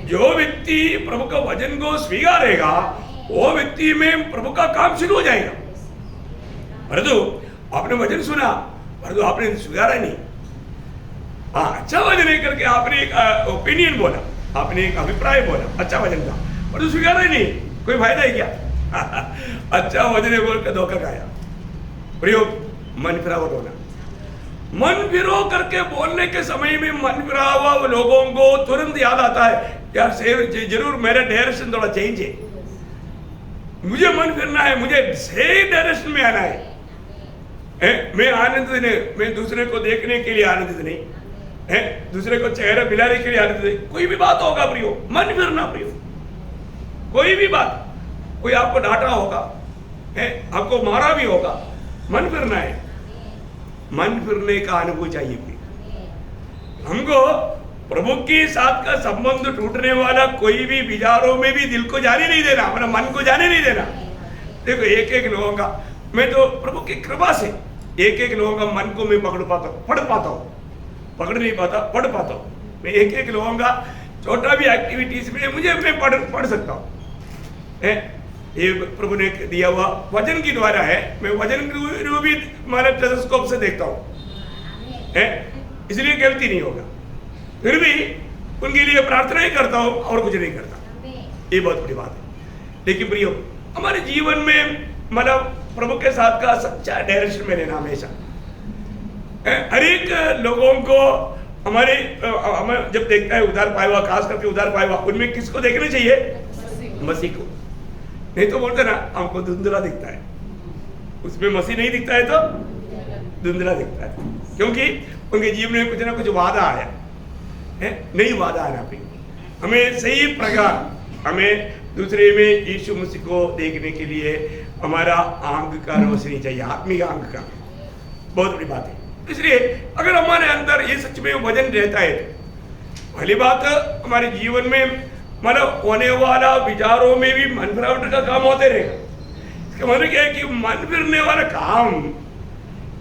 जो व्यक्ति प्रभु का वचन को स्वीकारेगा, वो व्यक्ति में प्रभु का काम शुरू हो जाएगा। परंतु आपने वचन सुना, परंतु आपने स्वीकारा नहीं, हाँ अच्छा वचन है करके आपने एक ओपिनियन बोला, आपने एक अभिप्राय बोला अच्छा वचन का, परंतु स्वीकारा नहीं, कोई फायदा है क्या? अच्छा वचन है बोल कर धोखा खाया। प्रयोग, मन फिरा होना, मन फिरो करके बोलने के समय में मन फिरा हुआ लोगों को तुरंत याद आता है, यार जरूर मेरा डायरेक्शन थोड़ा चेंज है, मुझे मन फिरना है, मुझे सही डायरेक्शन में आना है। मैं आनंदित नहीं, मैं दूसरे को देखने के लिए आनंदित नहीं है, दूसरे को चेहरा मिलाने के लिए आनंदित नहीं। कोई भी बात होगा प्रियो, मन फिरना प्रियो, कोई भी बात, कोई आपको डांटा होगा, आपको मारा भी होगा, मन फिरना है, मन फिरने का अनुभव चाहिए। हमको प्रभु के साथ का संबंध टूटने वाला कोई भी विचारों में भी दिल को जाने नहीं देना, अपना मन को जाने नहीं देना। देखो एक एक लोगों का, मैं तो प्रभु की कृपा से एक एक लोगों का मन को मैं पकड़ पाता हूँ, पढ़ पाता हूँ, पकड़ नहीं पाता पढ़ पाता हूँ। मैं एक एक लोगों का छोटा भी एक्टिविटीज में मुझे मैं पढ़ सकता हूँ। ये प्रभु ने दिया हुआ वचन के द्वारा है। मैं वचन को भी हमारे टेलीस्कोप से देखता हूँ, इसलिए गलती नहीं होगा। फिर भी उनके लिए प्रार्थना ही करता हूँ और कुछ नहीं करता, ये बहुत बड़ी बात है। लेकिन प्रियो, हमारे जीवन में मतलब प्रभु के साथ का सच्चा डायरेक्शन में लेना हमेशा, हर एक लोगों को हमारे हमें जब देखता है उधार पाया हुआ, खास करके उधार पाया हुआ, उनमें किसको देखना चाहिए? मसीह को। नहीं तो बोलते ना हमको धुंधला दिखता है, उसमें मसीह नहीं दिखता है तो धुंधला दिखता है, क्योंकि उनके जीवन में कुछ ना कुछ वादा आया है, नहीं वादा आना भी। हमें सही प्रकार हमें दूसरे में यीशु मसीह को देखने के लिए हमारा आंख का रोशनी चाहिए, आत्मिक आंख का, बहुत बड़ी बात है। इसलिए अगर हमारे अंदर ये सच में वजन रहता है तो पहली बात हमारे जीवन में मतलब होने वाला विचारों में भी मन फिरावट का काम होते रहेगा। इसका मतलब क्या है कि मन फिरने वाला काम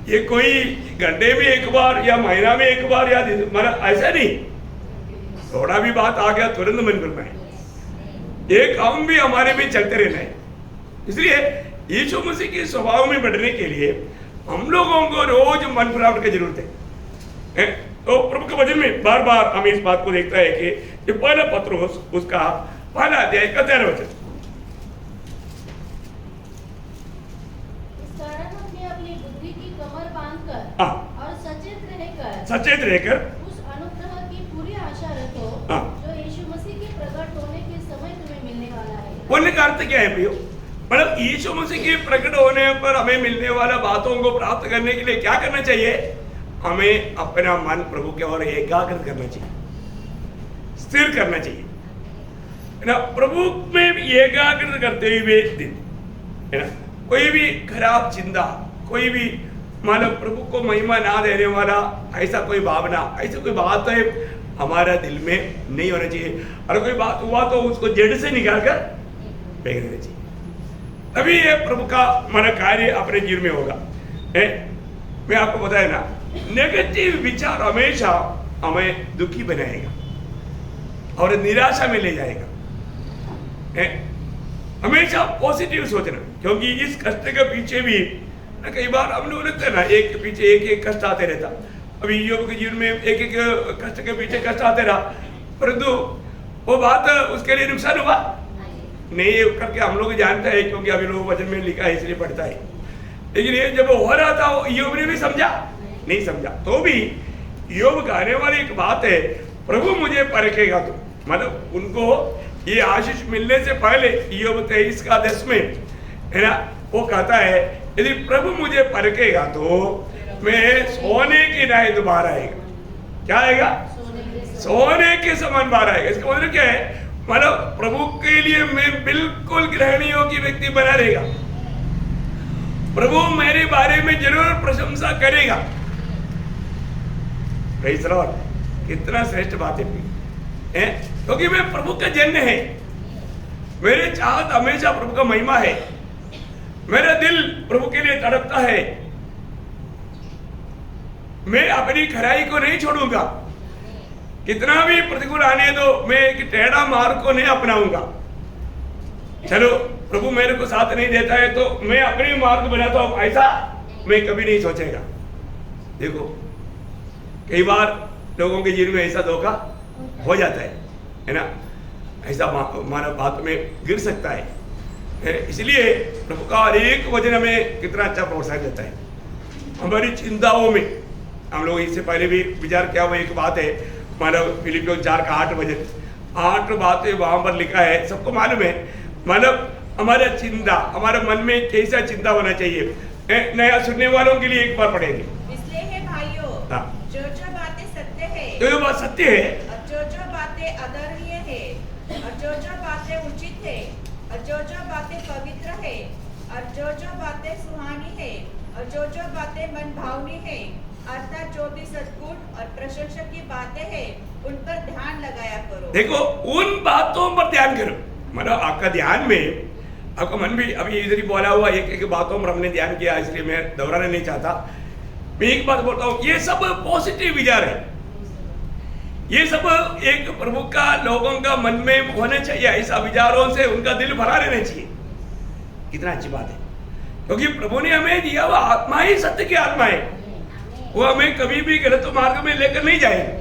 ये कोई घंटे में एक बार या महीना में एक बार या मतलब ऐसा नहीं, थोड़ा भी बात आ गया तुरंत मन फिरना है, ये काम भी हमारे में चलते रहना है। इसलिए यीशु मसीह के स्वभाव में बढ़ने के लिए हम लोगों को रोज मन फिरावट की जरूरत है। तो प्रभु के वचन में बार बार हम इस बात को देखता है कि ये पहला पत्रोस उसका पहला अध्याय का 13 वचन, इस कारण अपनी अपनी बुद्धि की कमर बांधकर और सचेत रहकर उस अनुग्रह की पूरी आशा रखो जो यीशु मसीह के प्रकट होने के समय तुम्हें मिलने वाला है। बोलने का अर्थ क्या है प्रियो? मतलब यीशु मसीह के प्रकट होने पर हमें मिलने वाला बातों को प्राप्त करने के लिए क्या करना चाहिए? हमें अपना मन प्रभु के ओर एकाग्र करना चाहिए, स्थिर करना चाहिए, है ना। प्रभु में एकाग्र करते हुए दिन, है ना, कोई भी खराब चिंता, कोई भी मानो प्रभु को महिमा ना देने वाला ऐसा कोई भावना, ऐसा कोई बात है हमारा दिल में नहीं होना चाहिए। और कोई बात हुआ तो उसको जड़ से निकाल कर फेंक देना चाहिए, तभी ये प्रभु का मन कार्य अपने जीवन में होगा। मैं आपको बताया ना, नेगेटिव विचार हमेशा हमें दुखी बनाएगा और निराशा में ले जाएगा। हमेशा पॉजिटिव सोचना, क्योंकि इस कष्ट के पीछे भी कई बार हम लोग लगते हैं ना, एक के पीछे एक कष्ट आते रहता। अभी योग के जीवन में एक कष्ट के पीछे कष्ट आते रहा, परंतु वो बात उसके लिए नुकसान हुआ नहीं करके हम लोग जानते हैं, क्योंकि अभी लोग वचन में लिखा है इसलिए पढ़ता है। लेकिन ये जब हो रहा था योग ने भी समझा नहीं समझा, तो भी योग कहने वाली एक बात है, प्रभु मुझे परखेगा तो, मतलब उनको ये आशीष मिलने से पहले योग 23 का 10 में, है ना, वो कहता है यदि प्रभु मुझे परखेगा तो मैं सोने की नाई दोबारा आएगा। क्या आएगा? सोने के समान बाहर आएगा। इसका मतलब क्या है? मतलब प्रभु के लिए मैं बिल्कुल ग्रहणीय की व्यक्ति बना रहेगा, प्रभु मेरे बारे में जरूर प्रशंसा करेगा। प्रेज़ द लॉर्ड, कितना श्रेष्ठ बात है, क्योंकि मैं प्रभु का जन है, मेरे चाहत हमेशा प्रभु का महिमा है, मेरा दिल प्रभु के लिए तड़पता है, मैं अपनी खराई को नहीं छोड़ूंगा, कितना भी प्रतिकूल आने दो मैं एक टेढ़ा मार्ग को नहीं अपनाऊंगा। चलो प्रभु मेरे को साथ नहीं देता है तो मैं अपनी मार्ग बनाता हूं, ऐसा मैं कभी नहीं सोचेगा। देखो कई बार लोगों के जीवन में ऐसा धोखा हो जाता है ना, ऐसा मानव बात में गिर सकता है। इसलिए प्रभु का हर एक वचन हमें कितना अच्छा प्रोत्साहन देता है। हमारी चिंताओं में हम लोग इससे पहले भी विचार किया हुआ एक बात है, मानव फिलिपियों 4 का 8 वचन, 8 बातें वहां पर लिखा है, सबको मालूम है। मतलब हमारा चिंता, हमारे मन में कैसा चिंता होना चाहिए, नया सुनने वालों के लिए एक बार पढ़ेंगे। इसलिए है भाइयों, जो जो बातें सत्य है, जो बात सत्य है, और जो जो बातें आदरणीय है, और जो जो बातें उचित है, और जो जो बातें पवित्र है, और जो जो बातें सुहानी है, और जो जो बातें मन भावनी है, अर्थात जो भी सद्गुण और प्रशंसा की बातें हैं, उन पर ध्यान लगाया करो। देखो उन बातों पर ध्यान करो, मतलब आपका ध्यान में आपका मन भी, अभी इधर ही बोला हुआ एक बातों पर हमने ध्यान किया, इसलिए मैं दोहराना नहीं चाहता। मैं एक बात बोलता हूँ, ये सब पॉजिटिव विचार है, ये सब एक प्रभु का लोगों का मन में होना चाहिए, ऐसा विचारों से उनका दिल भरा रहना चाहिए। कितना अच्छी बात है, क्योंकि प्रभु ने हमें दिया हुआ आत्मा ही सत्य की आत्मा है। वो हमें कभी भी गलत मार्ग में लेकर नहीं जाएगा,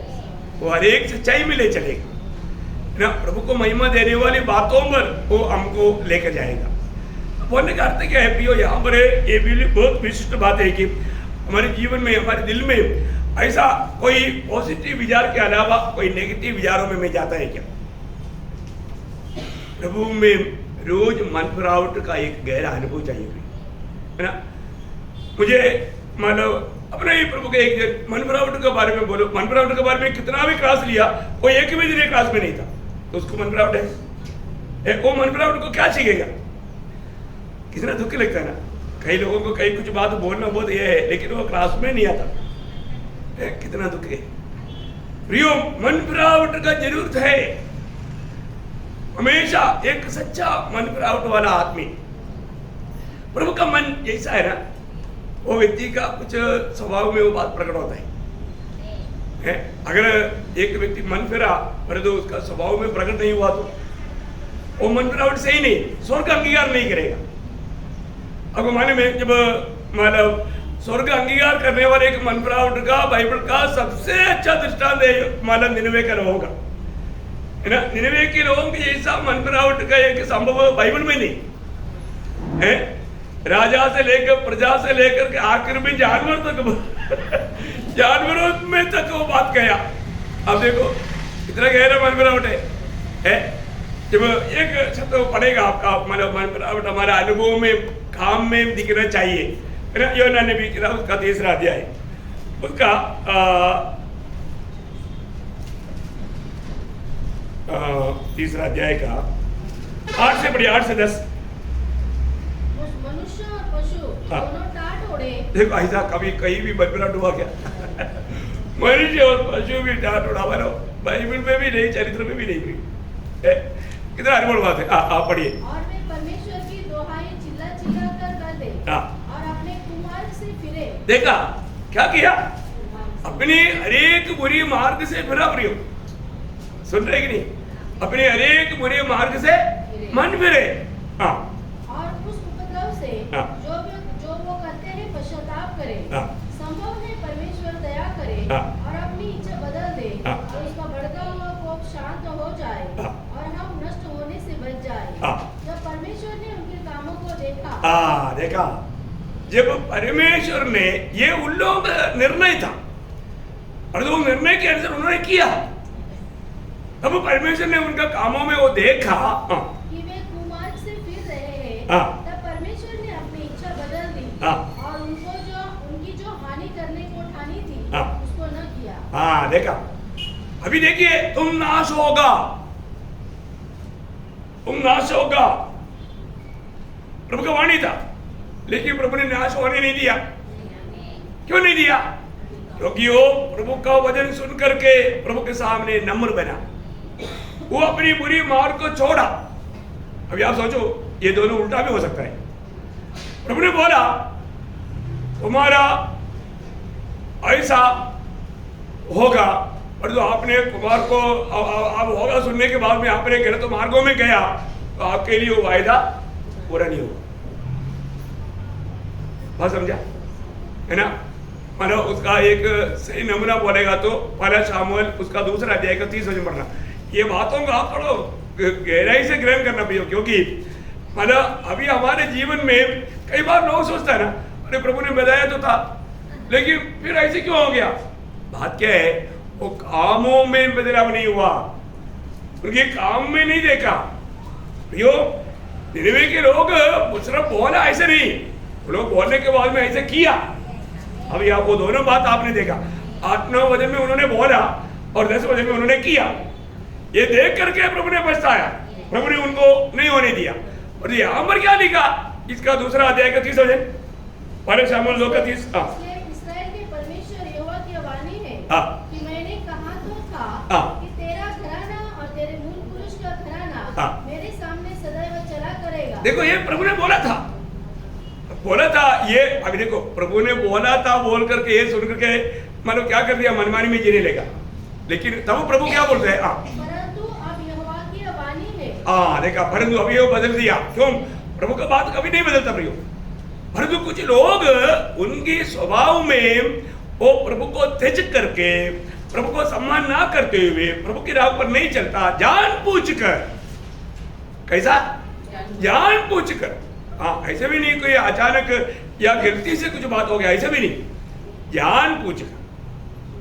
वो हर एक सच्चाई में ले चलेगा ना। प्रभु को महिमा देने वाली बातों पर वो हमको लेकर जाएगा। बोलने का अर्थ क्या है प्रियो, यहाँ पर ये भी बहुत विशिष्ट बात है कि हमारे जीवन में, हमारे दिल में ऐसा कोई पॉजिटिव विचार के अलावा कोई नेगेटिव विचारों में मैं जाता है क्या? प्रभु में रोज मन फिरावट का एक गहरा अनुभव चाहिए, है ना। मुझे मतलब अपने ही प्रभु के एक मन फिरावट के बारे में बोलो, मन फिरावट के बारे में कितना भी क्लास लिया, वो एक भी दिन क्लास में नहीं था, तो उसको मन फिरावट है। वो मन फिरावट को क्या सीखेगा? कितना दुख लगता है ना। कई लोगों को कई कुछ बात बोलना बहुत ये है, लेकिन वो क्लास में नहीं आता, कितना दुख है। प्रियो, मन फिरावट का जरूरत है हमेशा। एक सच्चा मन फिरावट वाला आदमी, प्रभु का मन जैसा है ना, वो व्यक्ति का कुछ स्वभाव में वो बात प्रकट होता है। अगर एक व्यक्ति मन फिरा परंतु उसका स्वभाव में प्रकट नहीं हुआ तो वो मन फिरावट से ही नहीं, स्वर्ग का अंगीकार नहीं करेगा। अब माने में जब मतलब स्वर्ग अंगीकार करने वाले एक मन फिरावट का बाइबल का सबसे अच्छा दृष्टांत है मतलब निनवे का लोगों का, है ना। निनवे के लोगों के जैसा मन फिरावट का एक संभव बाइबल में नहीं है। राजा से लेकर प्रजा से लेकर के आखिर में जानवर तक जानवरों में तक वो बात गया। अब देखो कितना गहरा मन फिरावट है। जब एक शब्द पड़ेगा आपका मतलब मन फिरावट हमारा अनुभव में, काम में दिखना चाहिए, है ना। योना नबी की किताब उसका 3रा अध्याय, उसका 3रा अध्याय का 8 से पढ़िए, 8 से 10। मनुष्य और पशु दोनों टाट ओढ़े। देखो ऐसा कभी कहीं भी बाइबल हुआ क्या? मनुष्य और पशु भी टाट उड़ा वाला बाइबल में भी नहीं, चरित्र में भी नहीं हुई। कितना अनमोल बात है। पढ़िए। और वे परमेश्वर की दोहाई चिल्ला चिल्ला कर करते और अपने कुमार्ग से फिरे। देखा क्या किया? अपने हरेक बुरी मार्ग से फिरा। प्रियो सुन रहे कि नहीं? अपने हरेक बुरे मार्ग से मन फिरे। और उस उपद्रव से जो वो करते हैं पश्चाताप करे। संभव है परमेश्वर दया करे और अपनी इच्छा बदल दे और उसका भड़का हुआ कोप शांत हो जाए और हम नष्ट होने से बच जाए। जब परमेश्वर ने उनके कामों को देखा, जब परमेश्वर ने, ये उन लोगों का निर्णय था और जो निर्णय के अनुसार उन्होंने किया, तब परमेश्वर ने उनका कामों में वो देखा कि वे कुमार्ग से फिर रहे हैं, तब परमेश्वर ने अपनी इच्छा बदल दी और उनकी जो हानि करने को ठानी थी उसको न किया। देखा। अभी देखिए, तुम नाश होगा, तुम नाश होगा, प्रभु का वाणी था, लेकिन प्रभु ने नाश होने नहीं दिया। क्यों नहीं दिया? क्योंकि वो प्रभु का वचन सुन करके प्रभु के सामने नम्र बना, वो अपनी बुरी मार्ग को छोड़ा। अभी आप सोचो, ये दोनों उल्टा भी हो सकता है। प्रभु ने बोला तुम्हारा ऐसा होगा, और जो आपने कुमार को अब होगा सुनने के बाद में आपने गलत मार्गों में गया तो आपके लिए वो वायदा पूरा नहीं होगा। बात समझा है ना? मतलब उसका एक सही नमूना बोलेगा तो पहला शामुएल उसका 2रा अध्याय का 30 वचन पढ़ना। ये बातों का आप थोड़ा गहराई से ग्रहण करना पड़ेगा, क्योंकि मतलब अभी हमारे जीवन में कई बार लोग सोचता है ना, अरे प्रभु ने बताया तो था, लेकिन फिर ऐसे क्यों हो गया? बात क्या है, वो कामों में बदलाव नहीं हुआ, उनके काम में नहीं देखा। यो निनवे के लोग सिर्फ बोला ऐसे नहीं, वो लोग बोलने के बाद में ऐसे किया। अभी आप वो दोनों बात आपने देखा, 8-9 वचन में उन्होंने बोला और 10 वचन में उन्होंने किया। ये देख करके प्रभु ने पछताया, प्रभु ने उनको नहीं होने दिया। और यहाँ पर क्या लिखा, इसका 2रा अध्याय का 30 वचन, पहले शामुएल 2 का 30। इस्राएल के परमेश्वर यहोवा की वाणी है कि मैंने कहा तो था कि तेरा घराना और तेरे मूल पुरुष का घराना मेरे सामने सदैव चला करेगा। देखो, ये प्रभु ने बोला था ये। अभी देखो, प्रभु ने बोला था बोल करके ये सुन करके मतलब क्या कर दिया, मनमानी में जीने लगा। लेकिन तब प्रभु क्या बोलते हैं? परंतु अब यहोवा की वाणी है। देखा, परंतु अभी वो बदल दिया। क्यों? प्रभु का बात कभी नहीं बदलता प्रियो। परंतु कुछ लोग उनके स्वभाव में वो प्रभु को त्यज करके, प्रभु को सम्मान ना करते हुए प्रभु की राह पर नहीं चलता, जान पूछ कर। कैसा? जान पूछ कर। हाँ, ऐसे भी नहीं कोई अचानक या गलती से कुछ बात हो गया, ऐसा भी नहीं, जान पूछ कर।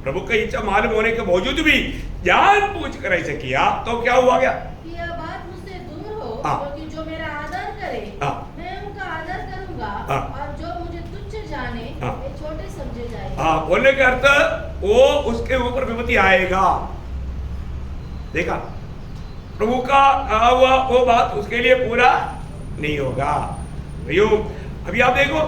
प्रभु का इच्छा मालूम होने के बावजूद भी जान पूछ कर ऐसे किया तो क्या हुआ गया? कि यह बात मुझसे दूर हो, हाँ। क्योंकि जो मेरा आदर करे हाँ। मैं उनका आदर करूंगा, हाँ। और जो मुझे तुच्छ जाने हाँ। वे छोटे समझे जाए। हाँ, बोलने का अर्थ वो उसके ऊपर विपत्ति आएगा। देखा, प्रभु का कहा हुआ वो बात उसके लिए पूरा नहीं होगा। अभी आप देखो,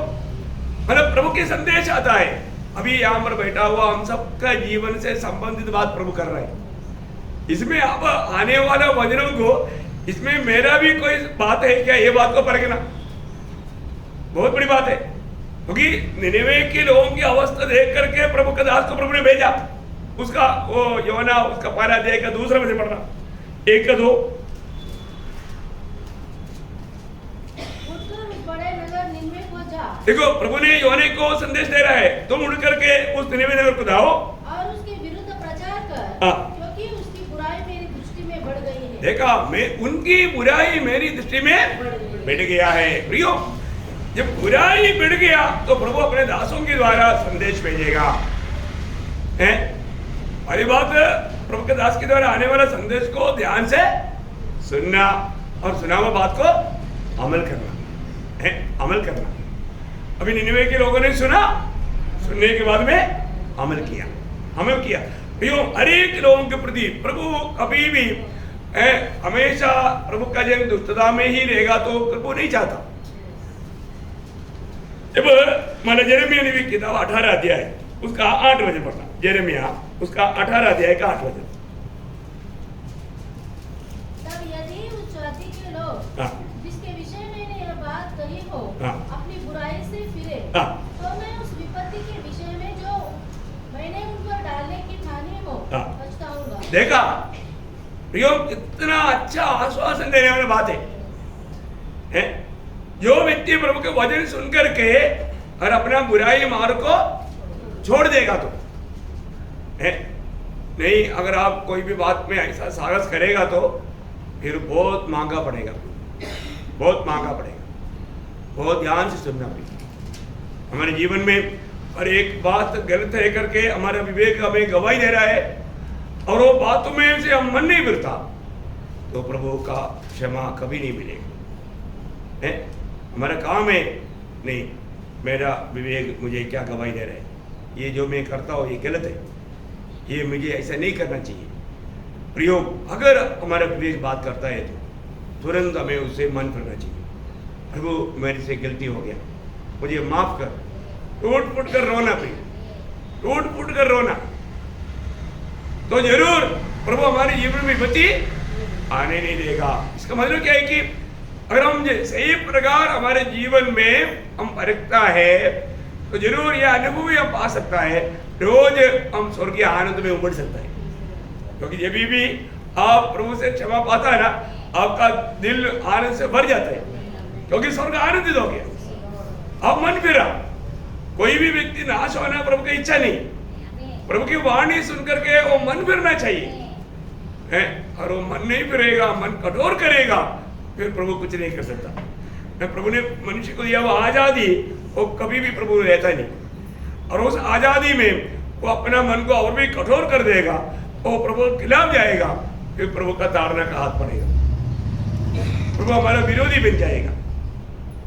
मतलब प्रभु के संदेश आता है, अभी यहाँ पर बैठा हुआ हम सबका जीवन से संबंधित बात प्रभु कर रहे हैं। इसमें अब आने वाला वचनों को, इसमें मेरा भी कोई बात है क्या? ये बात को परखना बहुत बड़ी बात है, क्योंकि निनेवे के लोगों की अवस्था देख करके प्रभु का दास को प्रभु ने भेजा। उसका वो योना, उसका पहला अध्याय का दूसरा में से पढ़ना, 1 का 2। देखो, प्रभु ने योने को संदेश दे रहा है, तुम उड़ करके उस निनेवे नगर को जाओ और उसके विरुद्ध प्रचार कर, क्योंकि उसकी बुराई मेरी दृष्टि में बढ़ गई है। देखा, मैं उनकी बुराई मेरी दृष्टि में बढ़ गया है। प्रियो, जब बुराई बढ़ गया तो प्रभु अपने दासों के द्वारा संदेश भेजेगा। हैं? पहली बात, प्रभु के दास के द्वारा आने वाला संदेश को ध्यान से सुनना और सुना हुआ बात को अमल करना है, अमल करना। अभी निनेवे के लोगों ने सुना, सुनने के बाद में अमल किया, अमल किया। प्रियो, हर एक लोगों के प्रति प्रभु कभी भी हमेशा प्रभु का जन दुष्टता में ही रहेगा तो प्रभु नहीं चाहता। जब माना यिर्मयाह नबी की किताब 18 अध्याय उसका 8 वचन पढ़ना, यिर्मयाह उसका 18 अध्याय का 8 वचन। तब यदि उस जाति के लोग जिसके विषय मैंने यह बात कही हो अपनी बुराई से फिरे, तो मैं उस विपत्ति के विषय में जो मैंने उन पर डालने की ठानी हो पछताऊंगा। देखा प्रियो, कितना अच्छा आश्वासन देने वाली बात है? जो व्यक्ति प्रभु के वचन सुनकर के और अपना बुराई मार्ग को छोड़ देगा तो है नहीं, अगर आप कोई भी बात में ऐसा साहस करेगा तो फिर बहुत महंगा पड़ेगा, बहुत महंगा पड़ेगा। बहुत ध्यान से सुनना पड़ेगा हमारे जीवन में। और एक बात गलत है करके हमारा विवेक हमें गवाही दे रहा है और वो बातों में से हम मन नहीं फिरता तो प्रभु का क्षमा कभी नहीं मिलेगा। है हमारा काम है नहीं, मेरा विवेक मुझे क्या गवाही दे रहा है, ये जो मैं करता हूँ ये गलत है, ये मुझे ऐसा नहीं करना चाहिए। प्रयोग अगर हमारा विवेक बात करता है तो तुरंत हमें उससे मन करना चाहिए, प्रभु मेरे से गलती हो गया, मुझे माफ कर। टूट फूट कर रोना, प्रिय टूट फूट कर रोना, तो जरूर प्रभु हमारे जीवन में विपत्ति आने नहीं देगा। इसका मतलब क्या है कि अगर हम सही प्रकार हमारे जीवन में हम परखता है तो जरूर यह अनुभव भी हम पा सकता है, रोज हम स्वर्गीय आनंद में उमड़ सकता है। क्योंकि जब भी आप प्रभु से क्षमा पाता है ना, आपका दिल आनंद से भर जाता है, क्योंकि स्वर्ग आनंदित हो गया। अब मन फिरा, कोई भी व्यक्ति नाश होना प्रभु की इच्छा नहीं, प्रभु की वाणी सुनकर के वो मन फिरना चाहिए है, और वो मन नहीं फिरेगा, मन कठोर करेगा, फिर प्रभु कुछ नहीं कर सकता। प्रभु ने मनुष्य को दिया वो आजादी, वो कभी भी प्रभु रहता नहीं, और उस आजादी में वो अपना मन को और भी कठोर कर देगा, वो प्रभु के खिलाफ जाएगा, फिर प्रभु का ताड़ना का हाथ पड़ेगा, प्रभु हमारा विरोधी बन जाएगा।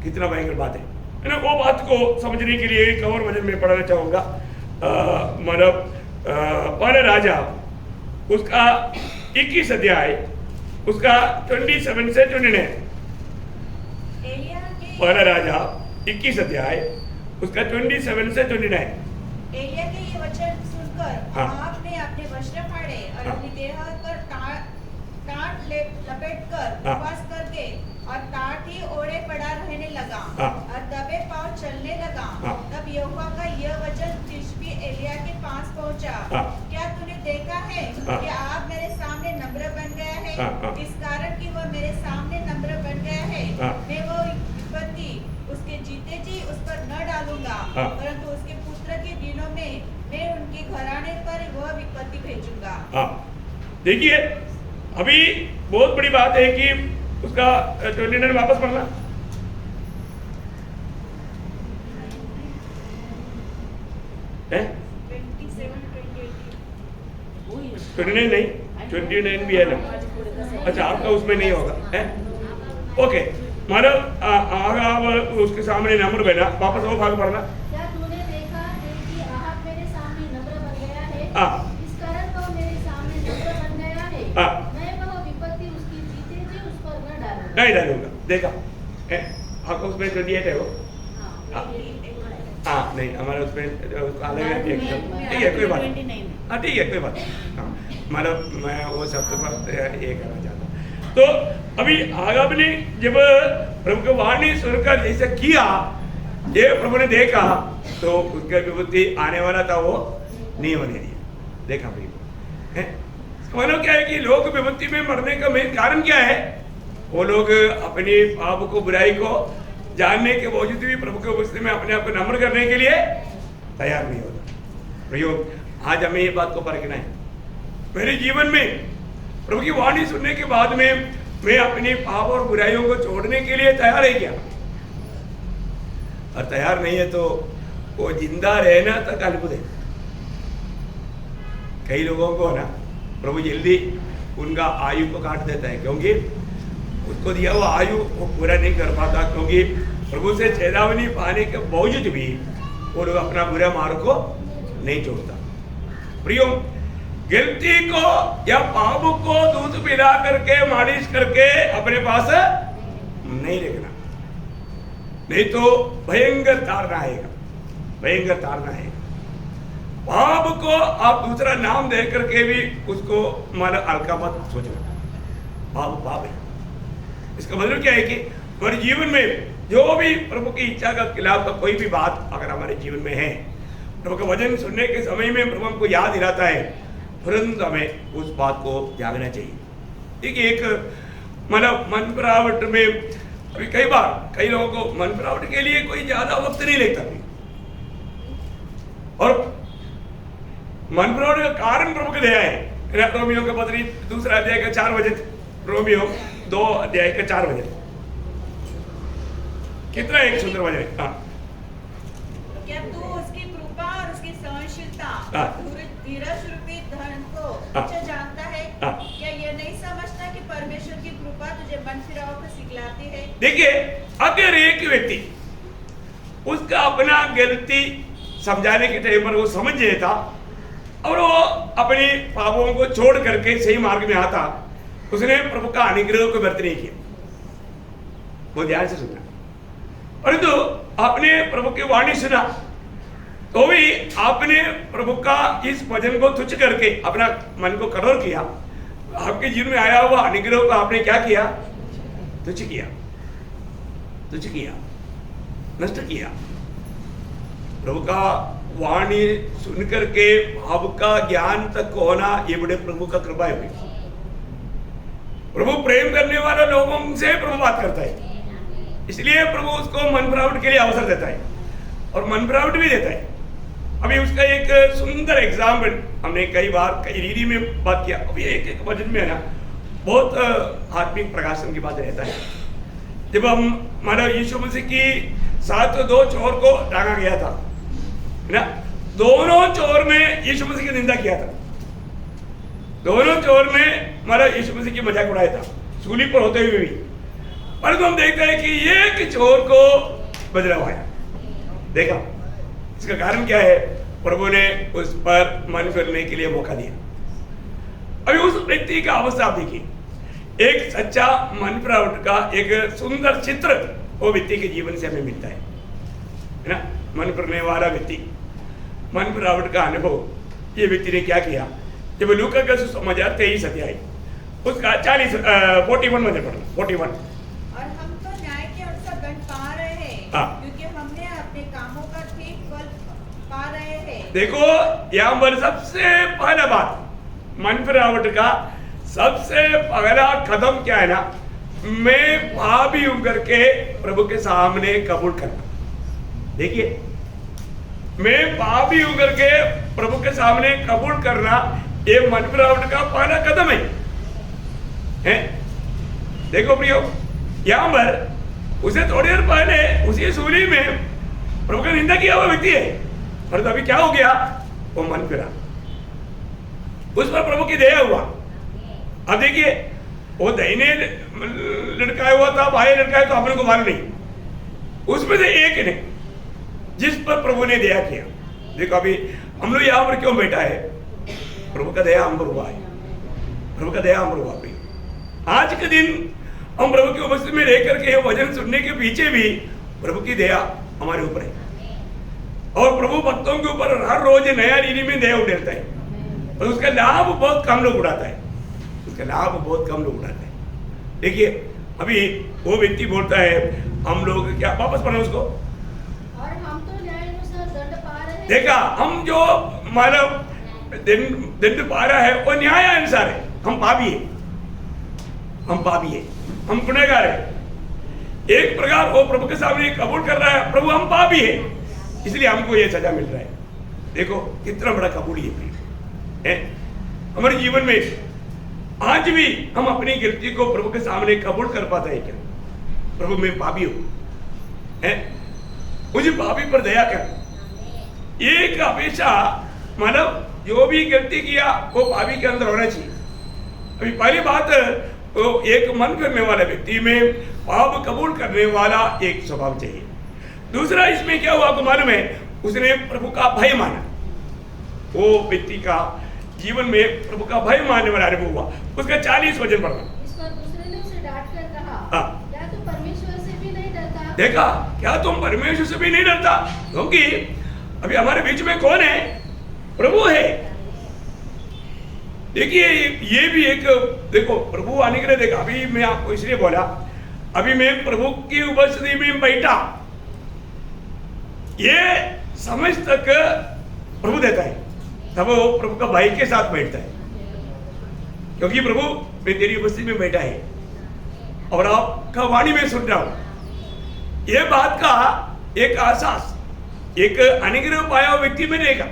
कितना भयंकर बात है ना। वो बात को समझने के लिए एक और वचन में पढ़ना चाहूंगा, मतलब पहला राजा उसका 21 अध्याय उसका 27 से 29। पहला राजा 21 अध्याय उसका 27 से 29। एलिया के ये वचन सुनकर आपने अपने वस्त्र फाड़े और अपनी देह पर टाट लपेट कर उपवास करके और टाट ही ओढ़े पड़ा रहने लगा और दबे पांव चलने लगा। तब यहोवा का यह वचन तिशबी एलिया के पास पहुंचा, क्या तूने देखा है कि आप मेरे सामने नम्र बन गया है, इस कारण कि वह मेरे सामने नम्र बन गया है, मैं वो डालूंगा, हाँ। परंतु उसके पुत्र के दिनों में मैं उनके घराने पर वह विपत्ति भेजूंगा। हाँ, देखिए अभी बहुत बड़ी बात है कि उसका 29 वापस पढ़ना। 29 नहीं, 29 भी है ना। अच्छा, आपका उसमें नहीं होगा है? ओके, मतलब आप उसके सामने नम्र बैठा, वापस वो भाग पढ़ना। क्या तूने देखा है कि आहाब मेरे सामने नम्र बन गया है? हाँ। इस कारण वह मेरे सामने नम्र बन गया है। हाँ। मैं वह विपत्ति उसकी जीते जी उस पर न डालूंगा। नहीं डालूंगा। देखा आपका उसमें 28 है वो। हाँ। हाँ नहीं, हमारे उसमें अलग है। ठीक है, कोई बात नहीं। हाँ ठीक है, कोई बात नहीं। हाँ, मतलब मैं वो शब्द पर ये करना चाहता हूँ। तो अभी आगाब ने जब प्रभु की वाणी सुनकर जैसे किया, ये प्रभु ने देखा तो उसका विपत्ति आने वाला था, वो नहीं होने दिया। देखा भाई है, मतलब क्या है कि लोग विपत्ति में मरने का मेन कारण क्या है? वो लोग अपनी पाप को, बुराई को जानने के बावजूद भी प्रभु के उपस्थिति में अपने आप को नम्र करने के लिए तैयार नहीं होता। प्रयोग आज हमें ये बात को परखना है। मेरे जीवन में प्रभु की वाणी सुनने के बाद में मैं अपनी पाप और बुराइयों को छोड़ने के लिए तैयार है क्या? और तैयार नहीं है तो वो जिंदा रहना तक अद्भुत है। कई लोगों को ना प्रभु जल्दी उनका आयु को काट देता है, क्योंकि उसको दिया हुआ आयु वो पूरा नहीं कर पाता, क्योंकि प्रभु से चेतावनी पाने के बावजूद भी वो लोग अपना बुरा मार्ग को नहीं छोड़ता। प्रियो, गलती को या पाप को दूध पिला करके, मालिश करके अपने पास नहीं रखना, नहीं तो भयंकर ताड़ना आएगा, भयंकर ताड़ना आएगा। पाप को आप दूसरा नाम दे करके भी उसको माना हल्का मत सोचना। पाप पाप है। इसका मतलब क्या है कि हमारे जीवन में जो भी प्रभु की इच्छा का खिलाफ का कोई भी बात अगर हमारे जीवन में है, प्रभु का वचन सुनने के समय में प्रभु हमको याद दिलाता है, तुरंत हमें उस बात को जागना चाहिए। ठीक है, एक मतलब मन परावट में अभी कई बार कई लोगों को मन परावट के लिए कोई ज्यादा वक्त नहीं लगता भी, और मन परावट का कारण प्रभु की दया है। रोमियो का पत्री 2 अध्याय का 4 वचन, रोमियो 2 अध्याय का 4 वचन, कितना एक सुंदर वचन है। हाँ, क्या तू उसकी कृपा और उसकी सहनशीलता, हाँ। धीरज रूपी धन को हाँ। अच्छा जानता है? हाँ। क्या ये नहीं समझता कि परमेश्वर की कृपा तुझे मन फिराव को सिखलाती है? देखिए, अगर एक व्यक्ति उसका अपना गलती समझाने के टाइम पर वो समझ लेता और वो अपने पापों को छोड़ करके सही मार्ग में आता, उसने प्रभु का अनुग्रह को व्यर्थ नहीं किया। वो ध्यान से सुना, परंतु आपने प्रभु की वाणी सुना तो भी आपने प्रभु का इस वचन को तुच्छ करके अपना मन को कठोर किया, आपके जीवन में आया हुआ अनुग्रह को आपने क्या किया? तुच्छ किया, तुच्छ किया, नष्ट किया। प्रभु का वाणी सुन करके भाव का ज्ञान तक होना, ये बड़े प्रभु का कृपा है। प्रभु प्रेम करने वाले लोगों से प्रभु बात करता है, इसलिए प्रभु उसको मन परावट के लिए अवसर देता है और मन परावट भी देता है। अभी उसका एक सुंदर एग्जाम्पल हमने कई बार कई रीति में बात किया। अभी एक वचन में है ना, बहुत आत्मिक प्रकाशन की बात रहता है। जब हम हमारा यीशु मसीह की साथ 2 चोर को टांगा गया था ना, दोनों चोर ने यीशु मसीह की निंदा किया था, दोनों चोर ने हमारा यीशु मसीह की मजाक उड़ाया था सूली पर होते हुए भी। परंतु हम देखते हैं कि एक चोर को बदलाव आया। देखा इसका कारण क्या है? प्रभु ने उस पर मन फिरने के लिए मौका दिया। अभी उस व्यक्ति का अवस्था आप देखिए, एक सच्चा मन परावट का एक सुंदर चित्र वो व्यक्ति के जीवन से हमें मिलता है ना। मन फिरने वाला व्यक्ति, मन परावट का अनुभव, ये व्यक्ति ने क्या किया? जब लूका का सुसमाचार 23 अध्याय उसका 41 में पढ़ना, 41। और हम तो न्याय के अवसर दंड पा रहे हैं, हाँ। क्योंकि हमने अपने कामों का ठीक फल पा रहे हैं। देखो यहाँ पर सबसे पहला बात, मन परावट का सबसे पहला कदम क्या है ना, मैं पापी हूं करके प्रभु के सामने कबूल करना। देखिए मैं पापी हूं करके प्रभु के सामने कबूल करना, ये मन फिरावट का पहला कदम है? देखो प्रियो, यहां पर उसे थोड़ी देर पहले उसी सूली में प्रभु का निंदा किया हुआ व्यक्ति है, और अभी क्या हो गया? वो मन फिरा, उस पर प्रभु की दया हुआ। अब देखिए, वो दाहिने लटकाया हुआ था, बाएं लटकाया तो अपने को मालूम नहीं, उसमें से एक ने जिस पर प्रभु ने दया किया। देखो अभी हम लोग यहाँ पर क्यों बैठा है? प्रभु का दया हम पर हुआ है, प्रभु का दया हम पर हुआ भाई। आज के दिन हम प्रभु की उपस्थिति में रह करके वचन सुनने के पीछे भी प्रभु की दया हमारे ऊपर है, और प्रभु भक्तों के ऊपर हर रोज नया रीति में दया उठेरता है, और उसका लाभ बहुत कम लोग उठाता है, उसका लाभ बहुत कम लोग उठाते हैं। देखिए अभी वो व्यक्ति बोलता है, हम लोग क्या वापस पढ़े उसको, और हम तो न्यायानुसार दंड पा रहे हैं। देखा, हम जो मतलब दंड पा रहा है वो न्याय अनुसार है। हम पापी है, हम पापी है, हम गुनहगार है। एक प्रकार वो प्रभु के सामने कबूल कर रहा है, प्रभु हम पापी है, इसलिए हमको ये सजा मिल रहा है। देखो कितना बड़ा कबूल है हमारे जीवन में। आज भी हम अपनी गिरती को प्रभु के सामने कबूल कर पाते हैं क्या? प्रभु मैं पापी हूं, मुझे पापी पर दया कर। एक हमेशा मतलब जो भी गलती किया वो पापी के अंदर होना चाहिए। अभी पहली बात, तो एक मन करने वाला व्यक्ति में पाप कबूल करने वाला एक स्वभाव चाहिए। दूसरा इसमें क्या हुआ आपको मालूम है? उसने प्रभु का भय माना। वो व्यक्ति का जीवन में प्रभु का भय मानने वाला अनुभव हुआ। उसका 40 वचन पढ़ना। इस पर दूसरे ने उसे डांट कर कहा, हाँ। क्या तू परमेश्वर से भी नहीं डरता? देखा, क्या तुम परमेश्वर से भी नहीं डरता? क्योंकि अभी हमारे बीच में कौन है? प्रभु है। देखिए ये भी एक, देखो प्रभु आने के लिए, देखा अभी मैं आपको इसलिए बोला, अभी मैं प्रभु की उपस्थिति में बैठा, ये समझ तक प्रभु देता है, तब वो प्रभु का भाई के साथ बैठता है, क्योंकि प्रभु मैं तेरी उपस्थिति में बैठा है और आपका वाणी में सुन रहा हूं। ये बात का एक आसास एक अनुग्रह पाया हुआ व्यक्ति में रहेगा।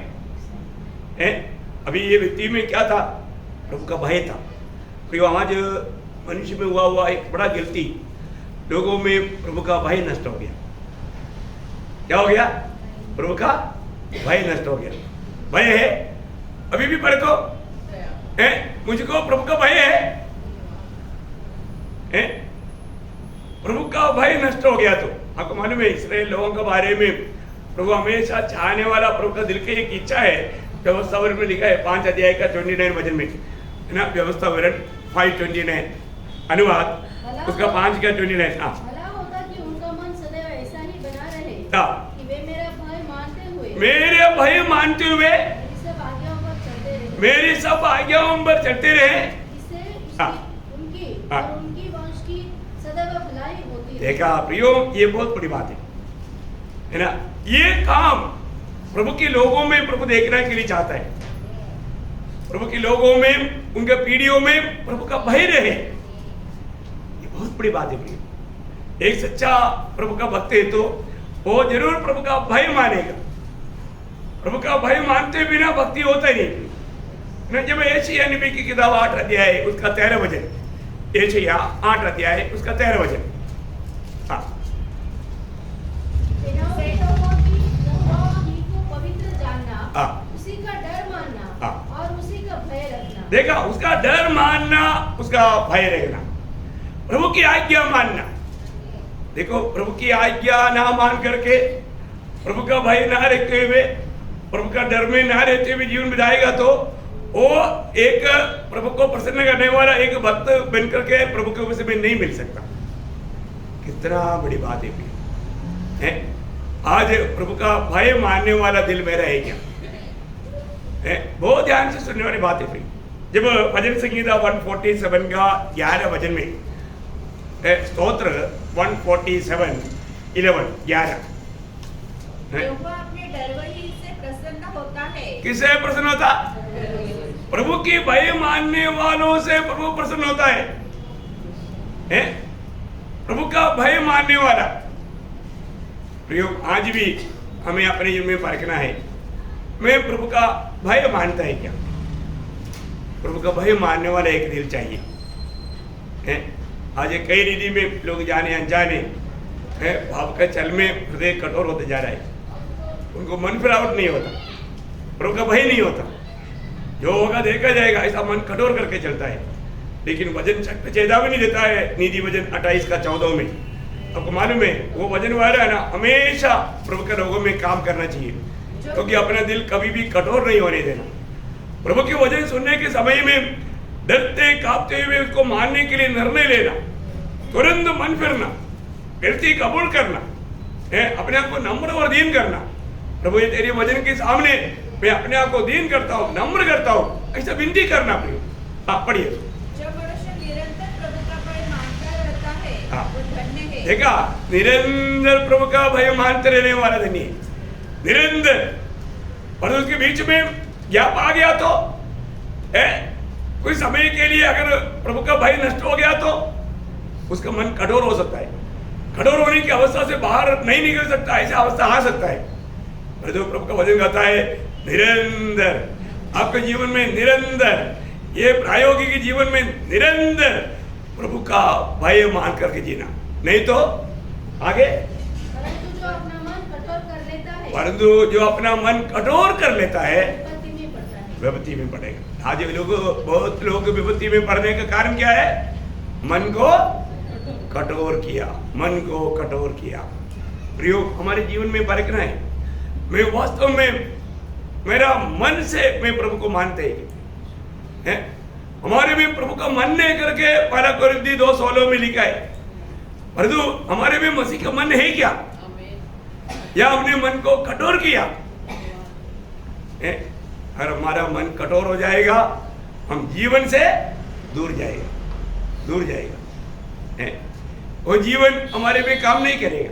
अभी ये व्यक्ति में क्या था? प्रभु का भय था। तो आज मनुष्य में हुआ एक बड़ा गलती, लोगों में प्रभु का भय नष्ट हो गया। क्या हो गया? प्रभु का भय नष्ट हो गया। भय है अभी भी पढ़े तो मुझको प्रभु का भय है, प्रभु का भय नष्ट हो गया। तो आपको मालूम है इस्राएल लोगों के बारे में प्रभु हमेशा चाहने वाला, प्रभु का दिल की एक इच्छा है। व्यवस्था विवरण में लिखा है 5 अध्याय का 29 वचन में, है ना? व्यवस्था विवरण 5:29 अनुवाद उसका 5 का 29। हाँ, भला होता कि उनका मन सदैव ऐसा ही बना रहे कि वे मेरा भय मानते हुए मेरी सब आज्ञाओं पर चलते रहे, इससे उनकी और उनकी वंश की सदैव भलाई होती रहे। देखा प्रियो, ये बहुत बड़ी बात है ना? ये काम प्रभु के लोगों में प्रभु देखने के लिए चाहता है। प्रभु के लोगों में, उनके पीढ़ियों में प्रभु का भय रहे, ये बहुत बड़ी बात है प्रियो। एक सच्चा प्रभु का भक्त है तो वो जरूर प्रभु का भय मानेगा। प्रभु का भय मानते बिना भक्ति होता ही नहीं। जब यशायाह नबी की किताब 8 अध्याय उसका 13 वचन, यशायाह 8 अध्याय उसका 13 वचन। हाँ, पवित्र जानना, उसी का डर मानना और उसी का भय रखना। देखा, उसका डर मानना, उसका भय रखना, प्रभु की आज्ञा मानना। देखो प्रभु की आज्ञा ना मान करके, प्रभु का भय ना रखते हुए, प्रभु का डर में ना रहते हुए जीवन बिताएगा तो वो एक प्रभु को प्रसन्न करने वाला एक भक्त बन करके प्रभु के उपस्थिति में नहीं मिल सकता। कितना बड़ी बात है? आज प्रभु का भय मानने वाला दिल मेरा है क्या? बहुत ध्यान से सुनने वाली बात है। जब भजन संगीता 147 का 11 वचन में, स्तोत्र 147:11, अपने डरवही से प्रसन्न होता है। किससे प्रसन्न होता? प्रभु की भय मानने वालों से प्रभु प्रसन्न होता है। प्रभु का भय मानने वाला। प्रयोग आज भी हमें अपने जीवन में परखना है, मैं प्रभु का भय मानता है क्या? प्रभु का भय मानने वाला एक दिल चाहिए है। आज कई रीति में लोग जाने अनजाने है भाव का चल में हृदय कठोर होते जा रहा है, उनको मन फिरावट नहीं होता, प्रभु का भय नहीं होता, जो होगा देखा जाएगा, ऐसा मन कठोर करके चलता है। लेकिन वजन शक्ति चेतावनी देता है नीति वजन 28 का 14 में, आपको मालूम है वो वजन वाला है ना, हमेशा प्रभु के लोगों में काम करना चाहिए, क्योंकि अपना दिल कभी भी कठोर नहीं होने देना। प्रभु के वचन सुनने के समय में डरते कांपते हुए उसको मानने के लिए निर्णय लेना, तुरंत मन फिरना, गलती कबूल करना है, अपने आप को नम्र और दीन करना। प्रभु ये तेरे वचन के सामने मैं अपने आप को दीन करता हूँ, नम्र करता हूँ, ऐसा विनती करना। पढ़िए। जो मनुष्य निरंतर प्रभु का भय मानता रहता है वो धन्य है। देखा, निरंतर प्रभु का भय मानते रहने वाला धन्य है, निरंतर। और उसके बीच में गैप आ गया तो कोई समय के लिए अगर प्रभु का भय नष्ट हो गया तो उसका मन कठोर हो सकता है, कठोर होने की अवस्था से बाहर नहीं निकल सकता, ऐसा अवस्था आ सकता है। पर जो प्रभु का वचन कहता है निरंतर, आपके जीवन में निरंतर, ये प्रायोगिक जीवन में निरंतर प्रभु का भय मान करके जीना, नहीं तो आगे। परंतु जो अपना मन कठोर कर लेता है, परंतु जो अपना मन कठोर कर लेता है विपत्ति में पड़ता है। विपत्ति में पड़ेगा। आज लोग, बहुत लोग विपत्ति में पड़ने का कारण क्या है? मन को कठोर किया, मन को कठोर किया। प्रयोग हमारे जीवन में परखना है, मैं वास्तव में मेरा मन से मैं प्रभु को मानते हैं, हमारे में प्रभु का मन नहीं करके 1 कोरिन्थी 2:16 में लिखा है, परंतु हमारे में मसीह का मन है क्या, या हमने मन को कठोर किया? अगर हमारा मन कठोर हो जाएगा, हम जीवन से दूर जाएगा, दूर जाएगा, वो जीवन हमारे में काम नहीं करेगा।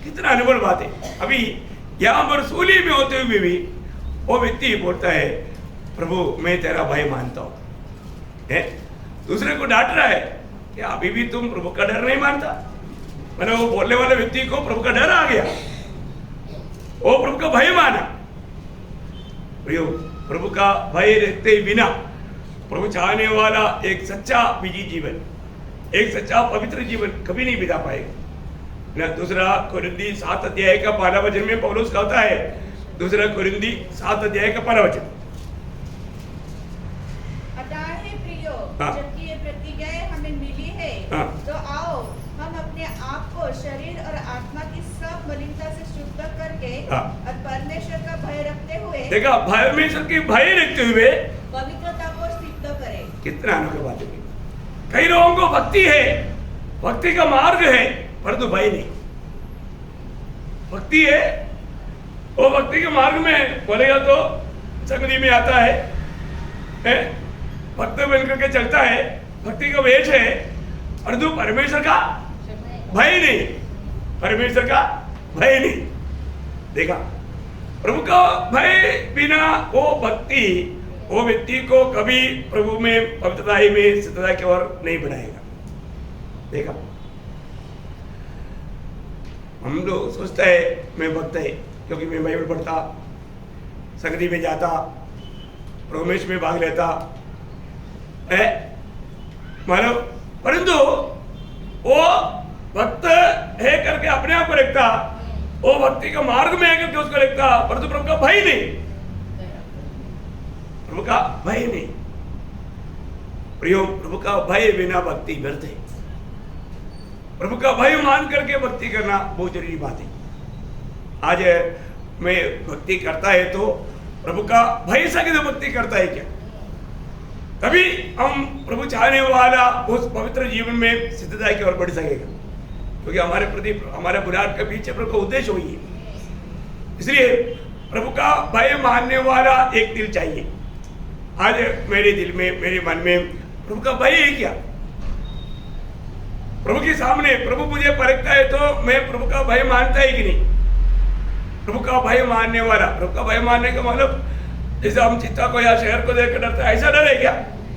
कितना अनुभव बात है। अभी यहाँ पर सूली में होते हुए भी वो व्यक्ति बोलता है प्रभु मैं तेरा भय मानता हूँ, दूसरे को डांट रहा है कि अभी भी तुम प्रभु का डर नहीं मानता। मैंने वो बोलने वाले व्यक्ति को प्रभु का डर आ गया, वो प्रभु का भय माना। प्रभु का भय रहते ही बिना प्रभु चाहने वाला एक सच्चा विजयी जीवन, एक सच्चा पवित्र जीवन कभी नहीं बिता पाएगा ना। 2 कोरिन्थी 7 अध्याय का 1 वचन में पौलुस कहता है, 2 कोरिन्थी 7 अध्याय का 1 वचन, अतः हे प्रियो, हाँ। जबकि ये प्रतिज्ञाएं हमें मिली है, हाँ। तो आओ हम अपने आप को शरीर और आत्मा की सब मलिनता से शुद्ध करके हाँ। और परमेश्वर का भय रखते हुए देखा, परमेश्वर की भय रखते हुए पवित्रता को सिद्ध करें। कितना अनोखी बात है। कई लोगों को भक्ति है, भक्ति का मार्ग है, परंतु भय नहीं। भक्ति है, वो भक्ति के मार्ग में बोलेगा तो संगति में आता है, भक्त बन करके चलता है, भक्ति का वेश है, परंतु परमेश्वर का भय नहीं, परमेश्वर का भय नहीं। देखा, प्रभु का भय बिना वो भक्ति वो व्यक्ति को कभी प्रभु में पवित्रता में सिद्धता की ओर नहीं बढ़ाएगा। देखा, हम लोग सोचता है मैं भक्त है क्योंकि मैं बाइबल पढ़ता, संगति में जाता, प्रोमेश में भाग लेता है मानो, परंतु वो भक्त है करके अपने आप को रखता, वो भक्ति का मार्ग में है करके उसको रखता, परंतु प्रभु का भय नहीं, प्रभु का भय नहीं। प्रियो, प्रभु का भय बिना भक्ति व्यर्थ है। प्रभु का भय मान करके भक्ति करना बहुत जरूरी बात है। आज मैं भक्ति करता है तो प्रभु का भय सके तो भक्ति करता है क्या? तभी हम प्रभु चाहने वाला उस पवित्र जीवन में सिद्धता की ओर बढ़ सकेगा, क्योंकि हमारे प्रति हमारे बुनियाद के पीछे प्रभु का उद्देश्य वही है। इसलिए प्रभु का भय मानने वाला एक दिल चाहिए। आज मेरे दिल में, मेरे मन में प्रभु का भय है क्या? प्रभु के सामने प्रभु मुझे परखता है तो मैं प्रभु का भय मानता है कि नहीं? प्रभु का भय मानने वाला, प्रभु का भय मानने का मतलब जैसे हम चित्ता को या शहर को देख कर डरते हैं, ऐसा डर है क्या?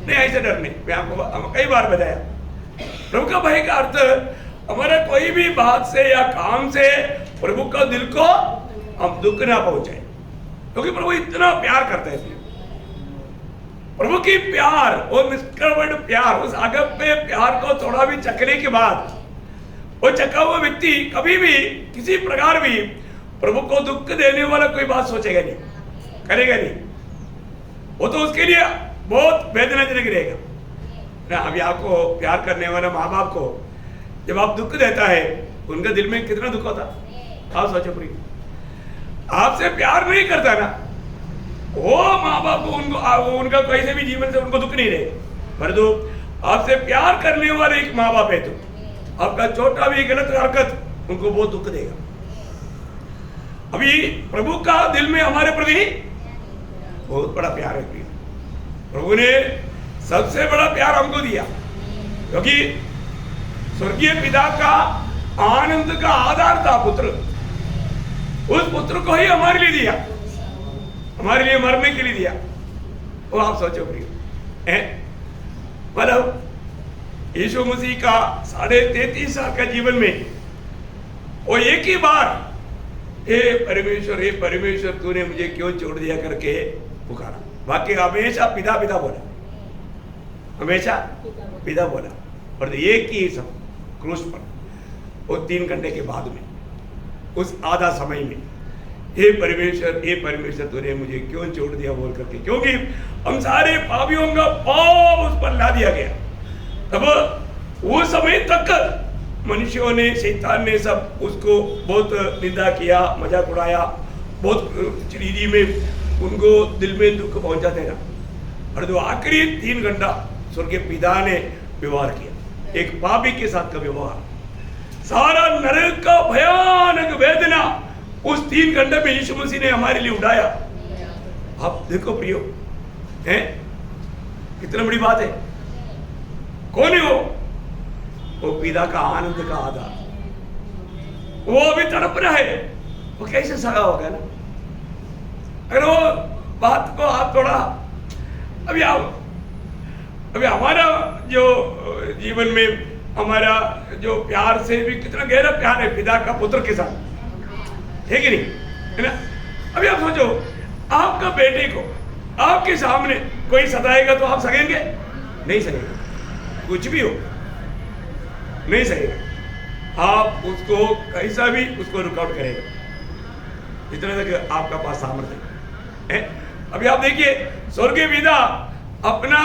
नहीं, ऐसा डर नहीं। मैं आपको कई बार बताया, प्रभु का भय का अर्थ हमारा कोई भी बात से या काम से प्रभु का दिल को हम दुख ना पहुंचाए, क्योंकि प्रभु इतना प्यार करते हैं। प्रभु की प्यार और निष्कपट प्यार, उस अगप्य प्यार को थोड़ा भी चखने के बाद वो चखा हुआ व्यक्ति कभी भी किसी प्रकार भी प्रभु को दुख देने वाला कोई बात सोचेगा नहीं, करेगा नहीं। वो तो उसके लिए बहुत वेदनाजनक रहेगा ना। अभी आपको प्यार करने वाला माँ बाप को जब आप दुख देता है, उनका दिल में कितना दुख होता, आप सोचो प्रिय। आपसे प्यार नहीं करता ना, वो माँ बाप को उनका कैसे भी जीवन से उनको दुख नहीं रहे, परंतु आपसे प्यार करने वाले एक माँ बाप है तो आपका छोटा भी गलत हरकत उनको बहुत दुख देगा। अभी प्रभु का दिल में हमारे प्रति बहुत बड़ा प्यार है। प्रभु ने सबसे बड़ा प्यार हमको दिया, क्योंकि स्वर्गीय पिता का आनंद का आधार था पुत्र। उस पुत्र को ही हमारे लिए दिया, हमारे लिए मरने के लिए दिया। वो आप सोचो प्रिय, मतलब यीशु मसीह का 33.5 साल का जीवन में वो एक ही बार हे परमेश्वर तूने मुझे क्यों छोड़ दिया करके पुकारा। बाकी हमेशा पिता पिता बोला, हमेशा पिता बोला। पर एक ही सब क्रूस पर वो 3 घंटे के बाद में, उस आधा समय में, हे परमेश्वर तूने मुझे क्यों छोड़ दिया बोल करके, क्योंकि हम सारे पापियों का पाप उस पर ला दिया गया। तब वो समय तक मनुष्यों ने, शैतान ने सब उसको बहुत निंदा किया, मजाक उड़ाया, बहुत चिड़ीरी में उनको दिल में दुख पहुंचाते रहा। और जो आखिरी 3 घंटा स्वर्गीय पिता ने व्यवहार किया, एक पापी के साथ का व्यवहार, सारा नरक का भयानक वेदना उस 3 घंटे में यीशु मसीह ने हमारे लिए उठाया। आप देखो प्रियो, हैं कितना बड़ी बात है। कौन है वो पिता का आनंद का आधार। वो अभी तड़प रहा है, वो कैसे सगा होगा ना। अगर वो बात को आप थोड़ा अभी हमारा जो जीवन में हमारा जो प्यार से भी कितना गहरा प्यार है पिता का पुत्र के साथ, है कि नहीं, है ना। अभी आप सोचो, आपका बेटे को आपके सामने कोई सताएगा तो आप सकेंगे? नहीं सकेंगे, कुछ भी हो नहीं सकेगा। आप उसको कैसा भी उसको रुकआउट करेगा, जितना तक आपका पास सामर्थ्य है। अभी आप देखिए, स्वर्गीय पिता अपना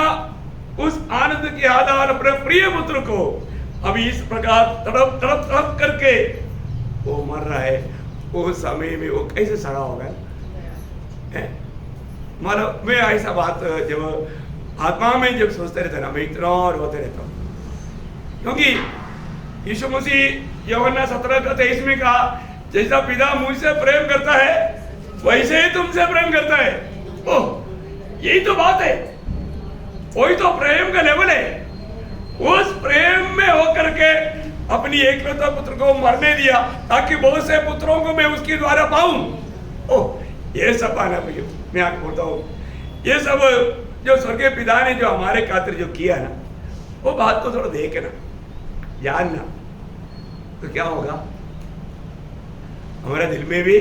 उस आनंद के आधार अपने प्रिय पुत्र को अभी इस प्रकार तड़प तड़प तड़प करके वो मर रहा है। उस समय में वो कैसे सड़ा होगा। मतलब मैं ऐसा बात जब आत्मा में जब सोचते रहता ना, मैं इतना रोते रहता हूँ, क्योंकि यीशु मसीह यूहन्ना 17:23 में कहा, जैसा पिता मुझसे प्रेम करता है वैसे ही तुमसे प्रेम करता है। ओह, यही तो बात है, वही तो प्रेम का लेवल है। उस प्रेम में होकर के अपनी एकलौता पुत्र को मरने दिया ताकि बहुत से पुत्रों को मैं उसके द्वारा पाऊं। ओह, ये सब पाना भैया, मैं आपको बोलता हूँ, ये सब जो स्वर्गीय पिता ने जो हमारे खातिर जो किया ना, वो बात को थोड़ा देखना, जानना, तो क्या होगा, हमारे दिल में भी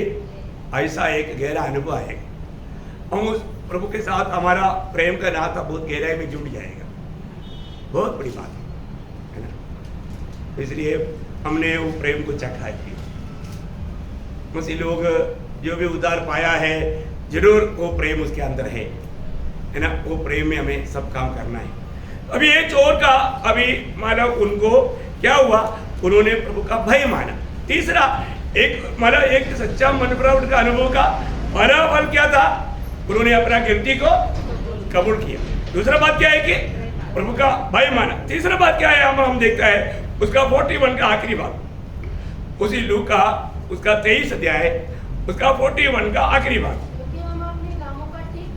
ऐसा एक गहरा अनुभव आएगा। हम उस प्रभु के साथ हमारा प्रेम का नाता बहुत गहराई में जुड़ जाएगा। बहुत बड़ी बात है ना। इसलिए हमने वो प्रेम को चखा है। मसीह लोग जो भी उद्धार पाया है, जरूर वो प्रेम उसके अंदर है ना। वो प्रेम में हमें सब काम करना है। अभी ये चोर का अभी माना उनको क्या हुआ, उन्होंने प्रभु का भय माना। तीसरा एक सच्चा मनोभाव का अनुभव का पहला फल क्या था, उन्होंने अपना गिनती को कबूल किया। दूसरा बात क्या है कि प्रभु का भय माना। तीसरा बात क्या है, हम देखता है उसका 41 का आखिरी बात, उसी लूक का उसका 23 अध्याय, उसका 41 का आखिरी बात। क्योंकि हम अपने कामों का ठीक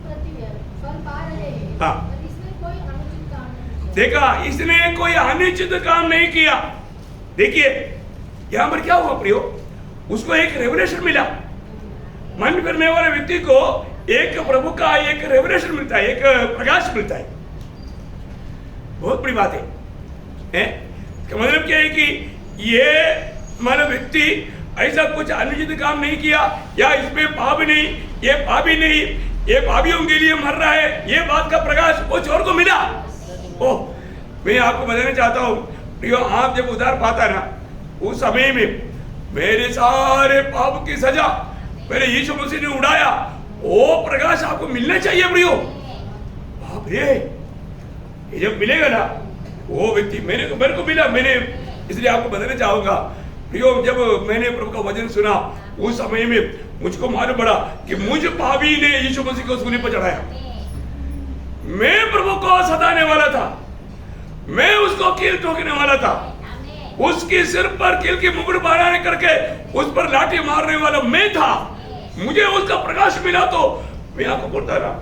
फल पा रहे हैं। हाँ, इसने कोई अनुचित काम नहीं किया। देखा, इसने कोई अनुचित काम नहीं किया। देखिए यहाँ पर क्या हुआ प्रियो, उसको एक रेवलेशन मिला। मन करने वाले व्यक्ति को एक प्रभु का एक रेवलेशन मिलता है, एक प्रकाश मिलता है। बहुत बड़ी बात है। इसका मतलब क्या है कि ये मानव व्यक्ति ऐसा कुछ अनुचित काम नहीं किया, या इसमें पाप नहीं, ये पापी नहीं, ये पापियों के लिए मर रहा है, ये बात का प्रकाश वो चोर को मिला। ओह, मैं आपको बताना चाहता हूँ प्रियो, आप जब उधार पाता ना, उस समय में मेरे सारे पाप की सजा मेरे यीशु मसीह ने उड़ाया, वो प्रकाश आपको मिलना चाहिए प्रियो। बाप रे, ये जब मिलेगा ना वो व्यक्ति, मेरे को मिला, मैंने इसलिए आपको बताना चाहूंगा प्रियो, जब मैंने प्रभु का वचन सुना उस समय में मुझको मालूम पड़ा कि मुझ पापी ने यीशु मसीह को सूली पर चढ़ाया। मैं प्रभु को सताने वाला था, मैं उसको कील ठोकने वाला था, उसके सिर पर कील की मुकुट बनाने करके उस पर लाठी मारने वाला मैं था। मुझे उसका प्रकाश मिला तो मैं आपको बोलता रहा,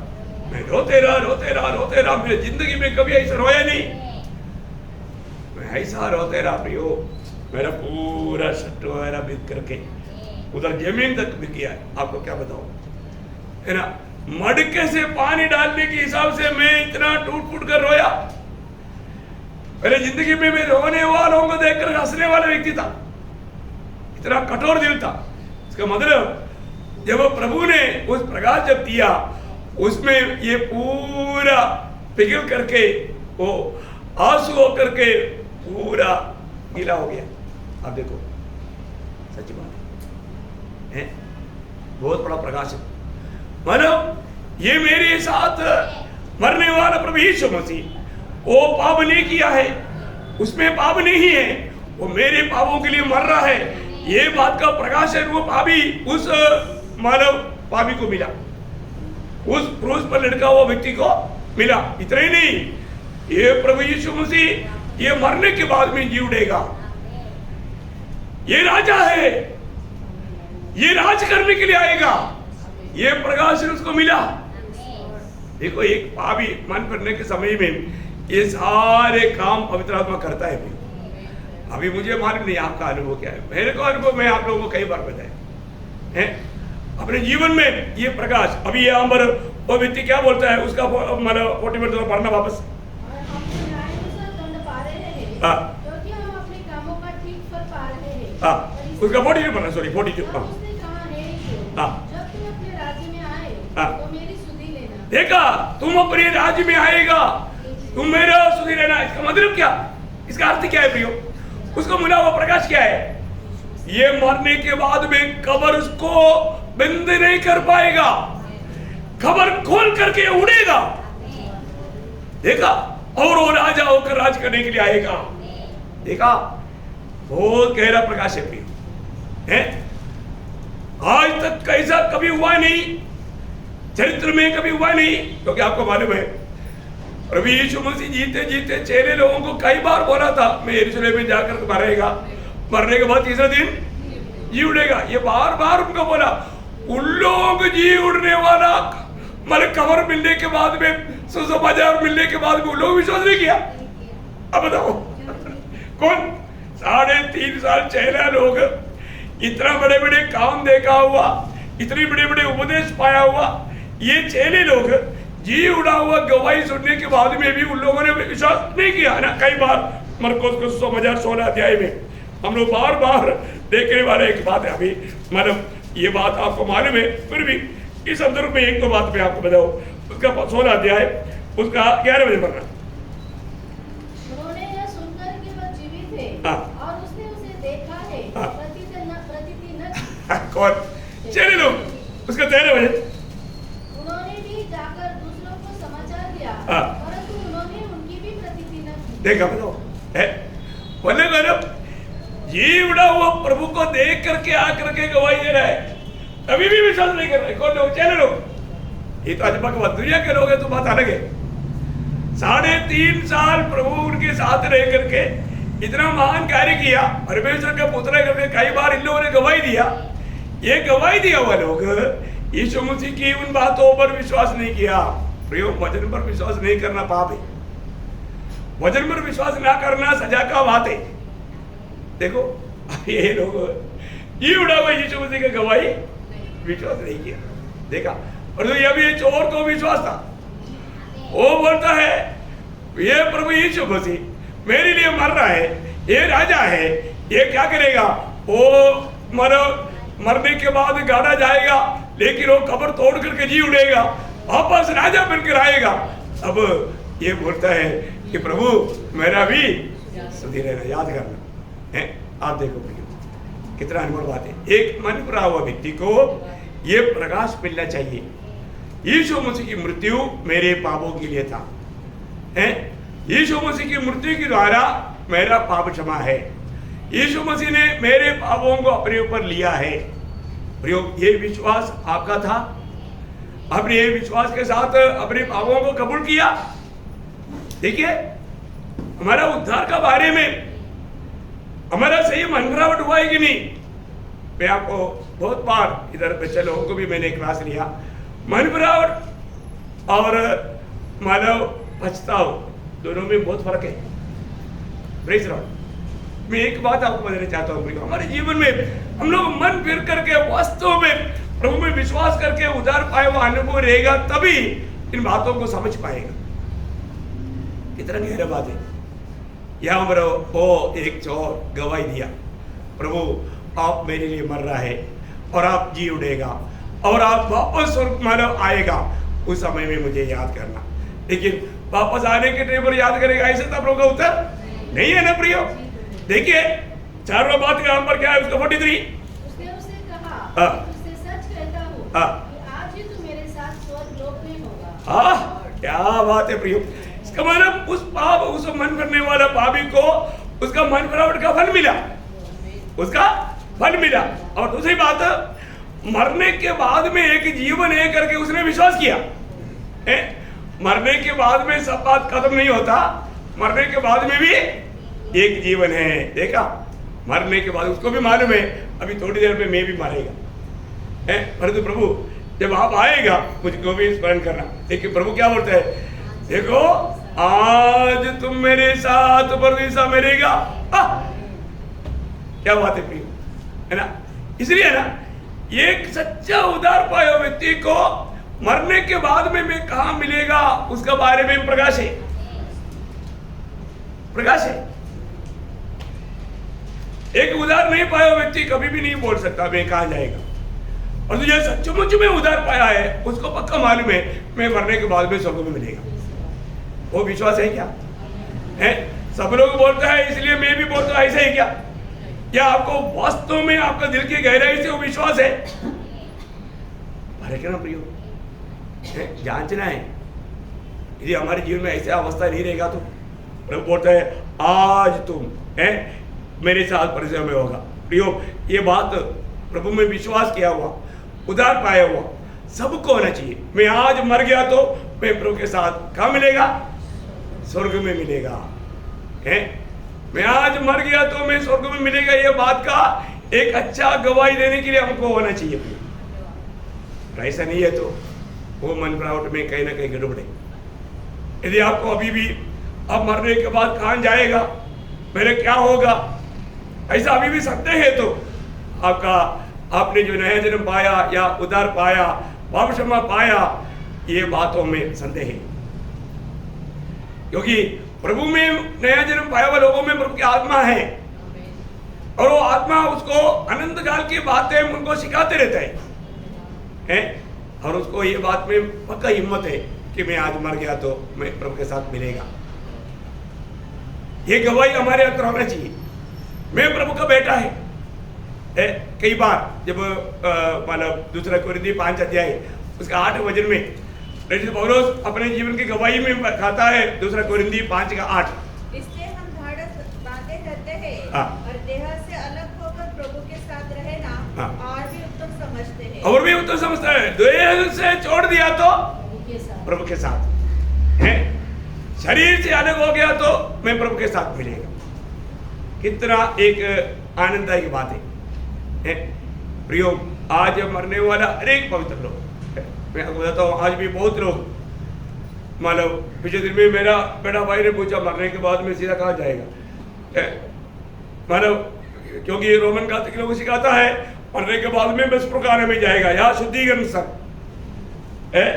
मैं रोते रहा। मेरी जिंदगी में कभी ऐसा रोया नहीं, मैं ऐसा रोते रहा प्रियो। मेरा पूरा शर्ट वगैरह बीत करके उधर जमीन तक भी किया है, आपको क्या बताऊं, है ना। मडके से पानी डालने के हिसाब से मैं इतना टूट कर रोया। मेरे जिंदगी में मैं रोने वालों को देखकर हंसने वाला व्यक्ति था, इतना कठोर दिल था। इसका मतलब जब प्रभु ने उस प्रकाश जब दिया, उसमें ये पूरा पिघल करके वो आंसू होकर के पूरा गीला हो गया। आप देखो, सच्ची बात है, बहुत बड़ा प्रकाश है। मतलब ये मेरे साथ मरने वाला प्रभु यीशु मसीह, वो पाप नहीं किया है, उसमें पाप नहीं है, वो मेरे पापों के लिए मर रहा है, ये बात का प्रकाश है। वो पापी उस मानव पापी को मिला, उस क्रूस पर लटका हुआ व्यक्ति को मिला। इतना ही नहीं, ये प्रभु यीशु मसीह ये मरने के बाद में जी उठेगा। ये राजा है, ये राज करने के लिए आएगा, ये प्रकाश उसको मिला। देखो, एक पापी मन करने के समय में ये सारे काम पवित्र आत्मा करता है। अभी मुझे मालूम नहीं आपका अनुभव क्या है, मेरे को अनुभव मैं आप लोगों को कई बार बताया है अपने जीवन में ये प्रकाश। अभी यहाँ पर वो व्यक्ति क्या बोलता है, उसका मतलब 40 मिनट पढ़ना वापस। उसका 42 पढ़ना, सॉरी 42। देखा, तुम अपने राज्य में आएगा, तुम मेरा सुधी लेना। इसका मतलब क्या, इसका अर्थ क्या है प्रियो? उसको मिला हुआ प्रकाश क्या है? ये मरने के बाद में कब्र उसको बंद नहीं कर पाएगा, कब्र खोल करके उड़ेगा। देखा, और वो राजा होकर राज करने के लिए आएगा। देखा, बहुत गहरा प्रकाश है प्रियो, है? आज तक कैसा कभी हुआ नहीं, चरित्र में कभी हुआ नहीं, क्योंकि आपको मालूम है प्रभु यीशु मसीह जीते जीते चेले लोगों को कई बार बोला था, मैं यरूशलेम में जाकर मरेगा, मरने के बाद तीसरे दिन जी उड़ेगा। ये बार बार उनको बोला। उन लोग जी उड़ने वाला मतलब कब्र मिलने के बाद में, सुसमाचार मिलने के बाद में उन लोग विश्वास नहीं किया। अब बताओ कौन? 3.5 साल चेला लोग, इतना बड़े बड़े काम देखा हुआ, इतने बड़े बड़े उपदेश पाया हुआ, ये चेले लोग जी उड़ा हुआ गवाही सुनने के बाद में भी उन लोगों ने विश्वास नहीं किया ना। कई बार मरकुस को 16 अध्याय में हम लोग बार बार देखने वाले एक बात है। अभी मतलब ये बात आपको मालूम है, फिर भी इस संदर्भ में एक दो बात मैं आपको बताऊं। उसका 16 अध्याय उसका 11 बजे पढ़ना। उन्होंने यह सुनकर कि वह जीवित है और उसने उसे देखा है, प्रतीति न कौन? चले लोग। उसका 13 बजे उन्होंने भी जाकर दूसरों को समाचार दिया, परंतु उन्होंने उनकी भी प्रतीति न की। देखा, बताओ है बोले मैडम, जी उड़ा हुआ प्रभु को देख करके आकर के गवाही दे रहा है, अभी भी विश्वास नहीं कर रहे। कौन लोग? चले लोग। ये तो अजब बात, दुनिया के लोग हैं तो बात अलग है। 3.5 साल प्रभु उनके साथ रह करके इतना महान कार्य किया, परमेश्वर का पुत्र करके कई बार इन लोगों ने गवाही दिया। ये गवाही दिया हुआ लोग यीशु मसीह की उन बातों पर विश्वास नहीं किया। प्रयोग वचन पर विश्वास नहीं करना पाप है, वचन पर विश्वास ना करना सजा का बात है। देखो, ये लोग ये उड़ा हुआ यीशु मसीह की गवाही विश्वास नहीं किया। देखा, और ये भी चोर को विश्वास था। वो बोलता है ये प्रभु यीशु मसीह मेरे लिए मर रहा है, ये राजा है, ये क्या करेगा? वो मानो मरने के बाद गाड़ा जाएगा, लेकिन वो कब्र तोड़ करके जी उड़ेगा, वापस राजा बनकर आएगा। अब ये बोलता है कि प्रभु मेरा भी सुधी रहना, याद करना है। आप देखो प्रियो कितना अनमोल बात है। एक मन पर हुआ व्यक्ति को ये प्रकाश मिलना चाहिए, यीशु मसीह की मृत्यु मेरे पापों के लिए था, है यीशु मसीह की मृत्यु के द्वारा मेरा पाप क्षमा है, यीशु मसीह ने मेरे पापों को अपने ऊपर लिया है। प्रियो ये विश्वास आपका था, आपने ये विश्वास के साथ अपने पापों को कबूल किया। देखिए हमारा उद्धार का बारे में हमारा सही मनगढ़ावट हुआ है कि नहीं। मैं आपको बहुत बार इधर बच्चे लोगों को भी मैंने क्लास लिया, मनगढ़ावट और मानव पछताव दोनों में बहुत फर्क है। Praise Lord. मैं एक बात आपको बताना चाहता हूँ, हमारे जीवन में हम लोग मन फिर करके वास्तव में प्रभु में विश्वास करके उद्धार पाए हुआ अनुभव रहेगा, तभी इन बातों को समझ पाएगा। कितना गहरा बात है। यहाँ पर वो एक चोर गवाही दिया, प्रभु आप मेरे लिए मर रहा है और आप जी उड़ेगा और आप वापस स्वर्ग मानव आएगा, उस समय में मुझे याद करना। लेकिन वापस आने के टाइम पर याद करेगा, ऐसे था प्रभु का उत्तर नहीं है ना प्रियो। देखिए 4वां बात का नंबर क्या है उसका 43। उसने उसे कहा, तुझसे सच कहता हूँ कि आज ही तू मेरे साथ स्वर्ग लोक में होगा। क्या बात है प्रियो। इसका मतलब उस पाप, उस मन करने वाला पापी को उसका मन बनावट का फल मिला, उसका फल मिला। और दूसरी बात, मरने के बाद में एक जीवन है करके उसने विश्वास किया। मरने के बाद में सब बात खत्म नहीं होता, मरने के बाद में भी एक जीवन है। देखा, मरने के बाद उसको भी मालूम है अभी थोड़ी देर में मैं भी मारेगा, परंतु प्रभु जब आप आएगा मुझको भी स्मरण करना। देखिए प्रभु क्या बोलता है, देखो आज तुम मेरे साथ परदेसा मरेगा। क्या बात है प्रिय, है ना। इसलिए ना एक सच्चा उद्धार पाया व्यक्ति को मरने के बाद में मैं कहां मिलेगा उसका बारे में प्रकाश है, प्रकाश है। एक उद्धार नहीं पाया व्यक्ति कभी भी नहीं बोल सकता मैं कहां जाएगा। और तुझे सचमुच में उद्धार पाया है उसको पक्का मालूम है मैं मरने के बाद में स्वर्ग में मिलेगा। वो विश्वास है क्या है? सब लोग बोलता है इसलिए मैं भी बोलता हूं, ऐसा है क्या? क्या आपको वास्तव में आपका दिल की गहराई से वो विश्वास है? क्या प्रियो, जांचना है। यदि हमारे जीवन में ऐसा अवस्था नहीं रहेगा तो प्रभु बोलता है आज तुम है मेरे साथ परिचय में होगा। प्रियो ये बात प्रभु में विश्वास किया हुआ, उद्धार पाया हुआ सबको होना चाहिए। मैं आज मर गया तो मैं प्रभु के साथ कहाँ मिलेगा? स्वर्ग में मिलेगा। है मैं आज मर गया तो मैं स्वर्ग में मिलेगा, ये बात का एक अच्छा गवाही देने के लिए हमको होना चाहिए। ऐसा नहीं है तो वो मन बनावट में कहीं ना कहीं गड़बड़ है। यदि आपको अभी भी अब मरने के बाद कहाँ जाएगा, मेरे क्या होगा, ऐसा अभी भी संदेह है तो आपने जो नया जन्म पाया या उद्धार पाया, पाप क्षमा पाया, ये बातों में संदेह है। क्योंकि प्रभु में नया जन्म पाया हुआ लोगों में प्रभु की आत्मा है और वो आत्मा उसको अनंत काल की बातें उनको सिखाते रहता है और उसको ये बात में पक्का हिम्मत है कि मैं आज मर गया तो मैं प्रभु के साथ मिलेगा। ये गवाही हमारे अंदर होना चाहिए। मैं प्रभु का बेटा है। कई बार जब मतलब 2 कोरिन्थी 5 अध्याय उसका 8 वचन में पौलुस अपने जीवन की गवाही में खाता है 2 कोरिन्थी 5:8। इसलिए हम ढाढ़स बांधे रहते हैं और देह से अलग होकर प्रभु के साथ रहना और भी उत्तम समझते हैं। और भी उत्तम समझता है। देह से छोड़ दिया तो प्रभु के साथ है, शरीर से अलग हो गया तो मैं प्रभु के साथ मिलेगा। कितना एक आनंददायक बात है। प्रियो आज मरने वाला अनेक पवित्र लोग, मैं आपको बताता हूँ आज भी बहुत लोग, मानो पिछले दिन में मेरा बड़ा भाई ने पूछा मरने के बाद में सीधा कहाँ जाएगा। मानो क्योंकि रोमन कैथोलिक लोगों को सिखाता है मरने के बाद में बस प्रकार में जाएगा, यहाँ शुद्धिकरण सर है,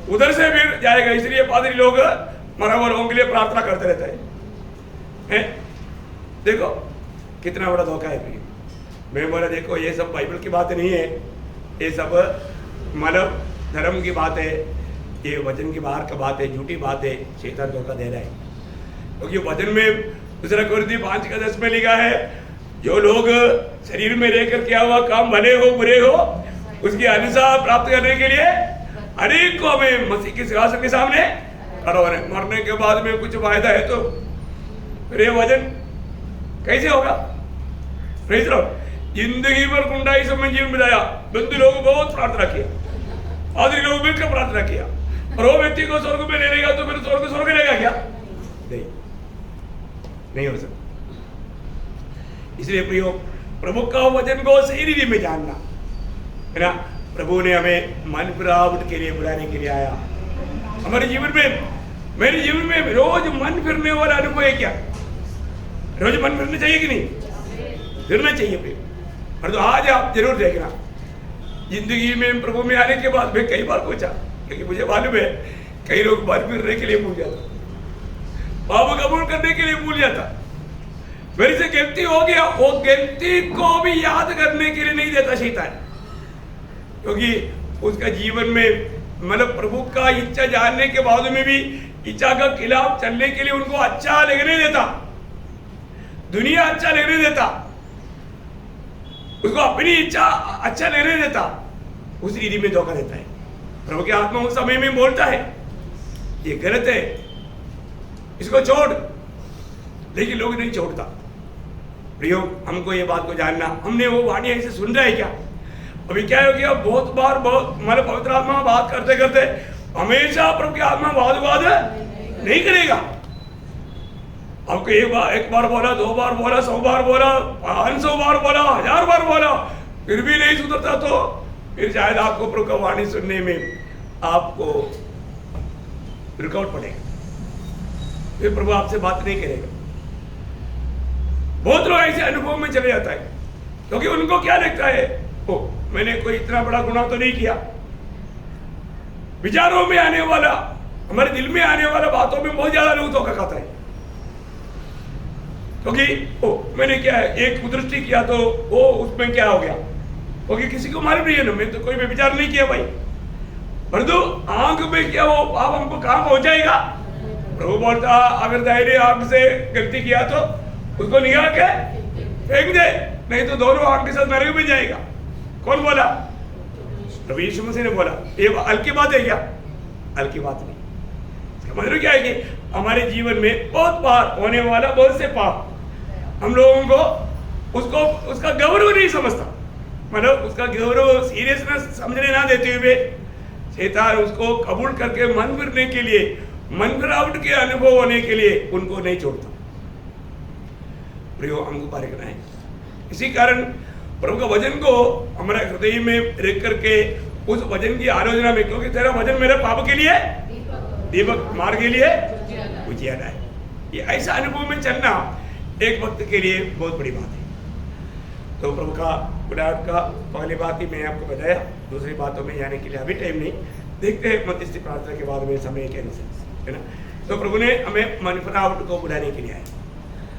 उधर से फिर जाएगा। इसलिए पादरी लोग मरा हुआ लोगों के लिए प्रार्थना करते रहते हैं। देखो कितना बड़ा धोखा है प्रिय। मैं बोला देखो ये सब बाइबल की बात नहीं है, ये सब मतलब धर्म की बात है, ये वचन की बाहर का बात है, झूठी बात है, शैतान धोखा दे रहा है। क्योंकि वचन में दूसरा कुरिन्थियों 5:10 में लिखा है, जो लोग शरीर में रहकर किया हुआ काम भले हो बुरे हो उसकी अनुसार प्राप्त करने के लिए अनेक को हमें मसीह के सिंहासन के सामने खड़ा होना है। मरने के बाद में कुछ फायदा है तो फिर ये वचन कैसे होगा? Praise the Lord. जिंदगी भर गुंडाई सब में जीवन बिताया, बंदी लोगों को बहुत प्रार्थना किया, पादरी लोग मिलकर प्रार्थना किया, और वो व्यक्ति को स्वर्ग में ले लेगा तो फिर स्वर्ग लेगा क्या? नहीं हो सकता। इसलिए प्रियो, प्रभु का वचन को सही रीति में जानना है ना। प्रभु ने हमें मन फिरावट के लिए बुलाने के लिए आया। हमारे जीवन में, मेरे जीवन में रोज मन फिरने वाला अनुभव है क्या? रोज मन फिरना चाहिए कि नहीं? फिरना चाहिए प्रियो। और तो आज आप जरूर देखना, जिंदगी में प्रभु में आने के बाद मैं कई बार पूछा, क्योंकि मुझे मालूम है कई लोग मन फिरने के लिए भूल जाता, पाप कबूल करने के लिए भूल जाता, मेरे से गलती हो गया, वो गलती को भी याद करने के लिए नहीं देता शैतान, क्योंकि उसका जीवन में मतलब प्रभु का इच्छा जानने के बाद में भी इच्छा का खिलाफ चलने के लिए उनको अच्छा लगने देता, दुनिया अच्छा लगने देता, उसको अपनी इच्छा अच्छा लगने देता, उस रीति में धोखा देता है। प्रभु की आत्मा उस समय में बोलता है ये गलत है, इसको छोड़, लेकिन लोग नहीं छोड़ता। प्रियो, हमको ये बात को जानना, हमने वो वाणी ऐसे सुन रहा है क्या? अभी क्या हो गया, बहुत बार मतलब पवित्र आत्मा बात करते करते हमेशा प्रभु की आत्मा वाद नहीं करेगा। आपको एक बार बोला, 2 बार बोला, 100 बार बोला, 500 बार बोला, 1000 बार बोला, फिर भी नहीं सुधरता तो फिर शायद आपको प्रभु का वाणी सुनने में आपको रुकावट पड़ेगा, फिर प्रभु आपसे बात नहीं करेगा। बहुत लोग ऐसे अनुभव में चले जाता है, क्योंकि उनको क्या लगता है, ओ मैंने कोई इतना बड़ा गुनाह तो नहीं किया। विचारों में आने वाला, हमारे दिल में आने वाला बातों में बहुत ज्यादा लोग धोखा खाता है, क्योंकि ओ मैंने क्या है, एक कुदृष्टि किया तो वो उसमें क्या हो गया, क्योंकि किसी को मालूम नहीं है ना, मैं तो कोई भी विचार नहीं किया भाई, परंतु आंख में क्या वो पाप हमको कहां पहुंचाएगा? प्रभु बोलता अगर दाहिने आंख से गलती किया तो उसको निकाल के फेंक दे, नहीं तो दोनों आंख के साथ नरक में जाएगा। कौन बोला? प्रभु यीशु मसीह ने बोला। ये हल्की बात है क्या? हल्की बात नहीं। इसका मतलब क्या है कि हमारे जीवन में बहुत बार होने वाला बहुत से पाप हम लोगों को उसका गौरव नहीं समझता, मतलब उसका गौरव सीरियसनेस समझने ना देते हुए शैतान उसको कबूल करके मन फिरने के लिए, मन फिरावट के अनुभव होने के लिए उनको नहीं छोड़ता। प्रियो, हमको पार करना है। इसी कारण प्रभु का वचन को हमारे हृदय में रख करके उस वचन की आलोचना में, क्योंकि तेरा वचन मेरे पाप के लिए दीपक, मार्ग के लिए उजियारा है, ये ऐसा अनुभव में चलना एक वक्त के लिए बहुत बड़ी बात है। तो प्रभु का बुलाहट का पहली बात ही मैं आपको बताया, दूसरी बातों में जाने के लिए अभी टाइम नहीं, देखते हैं मध्यस्थी प्रार्थना के बाद में समय के अनुसार, है ना। तो प्रभु ने हमें मन फिरावट को बुलाने के लिए आया।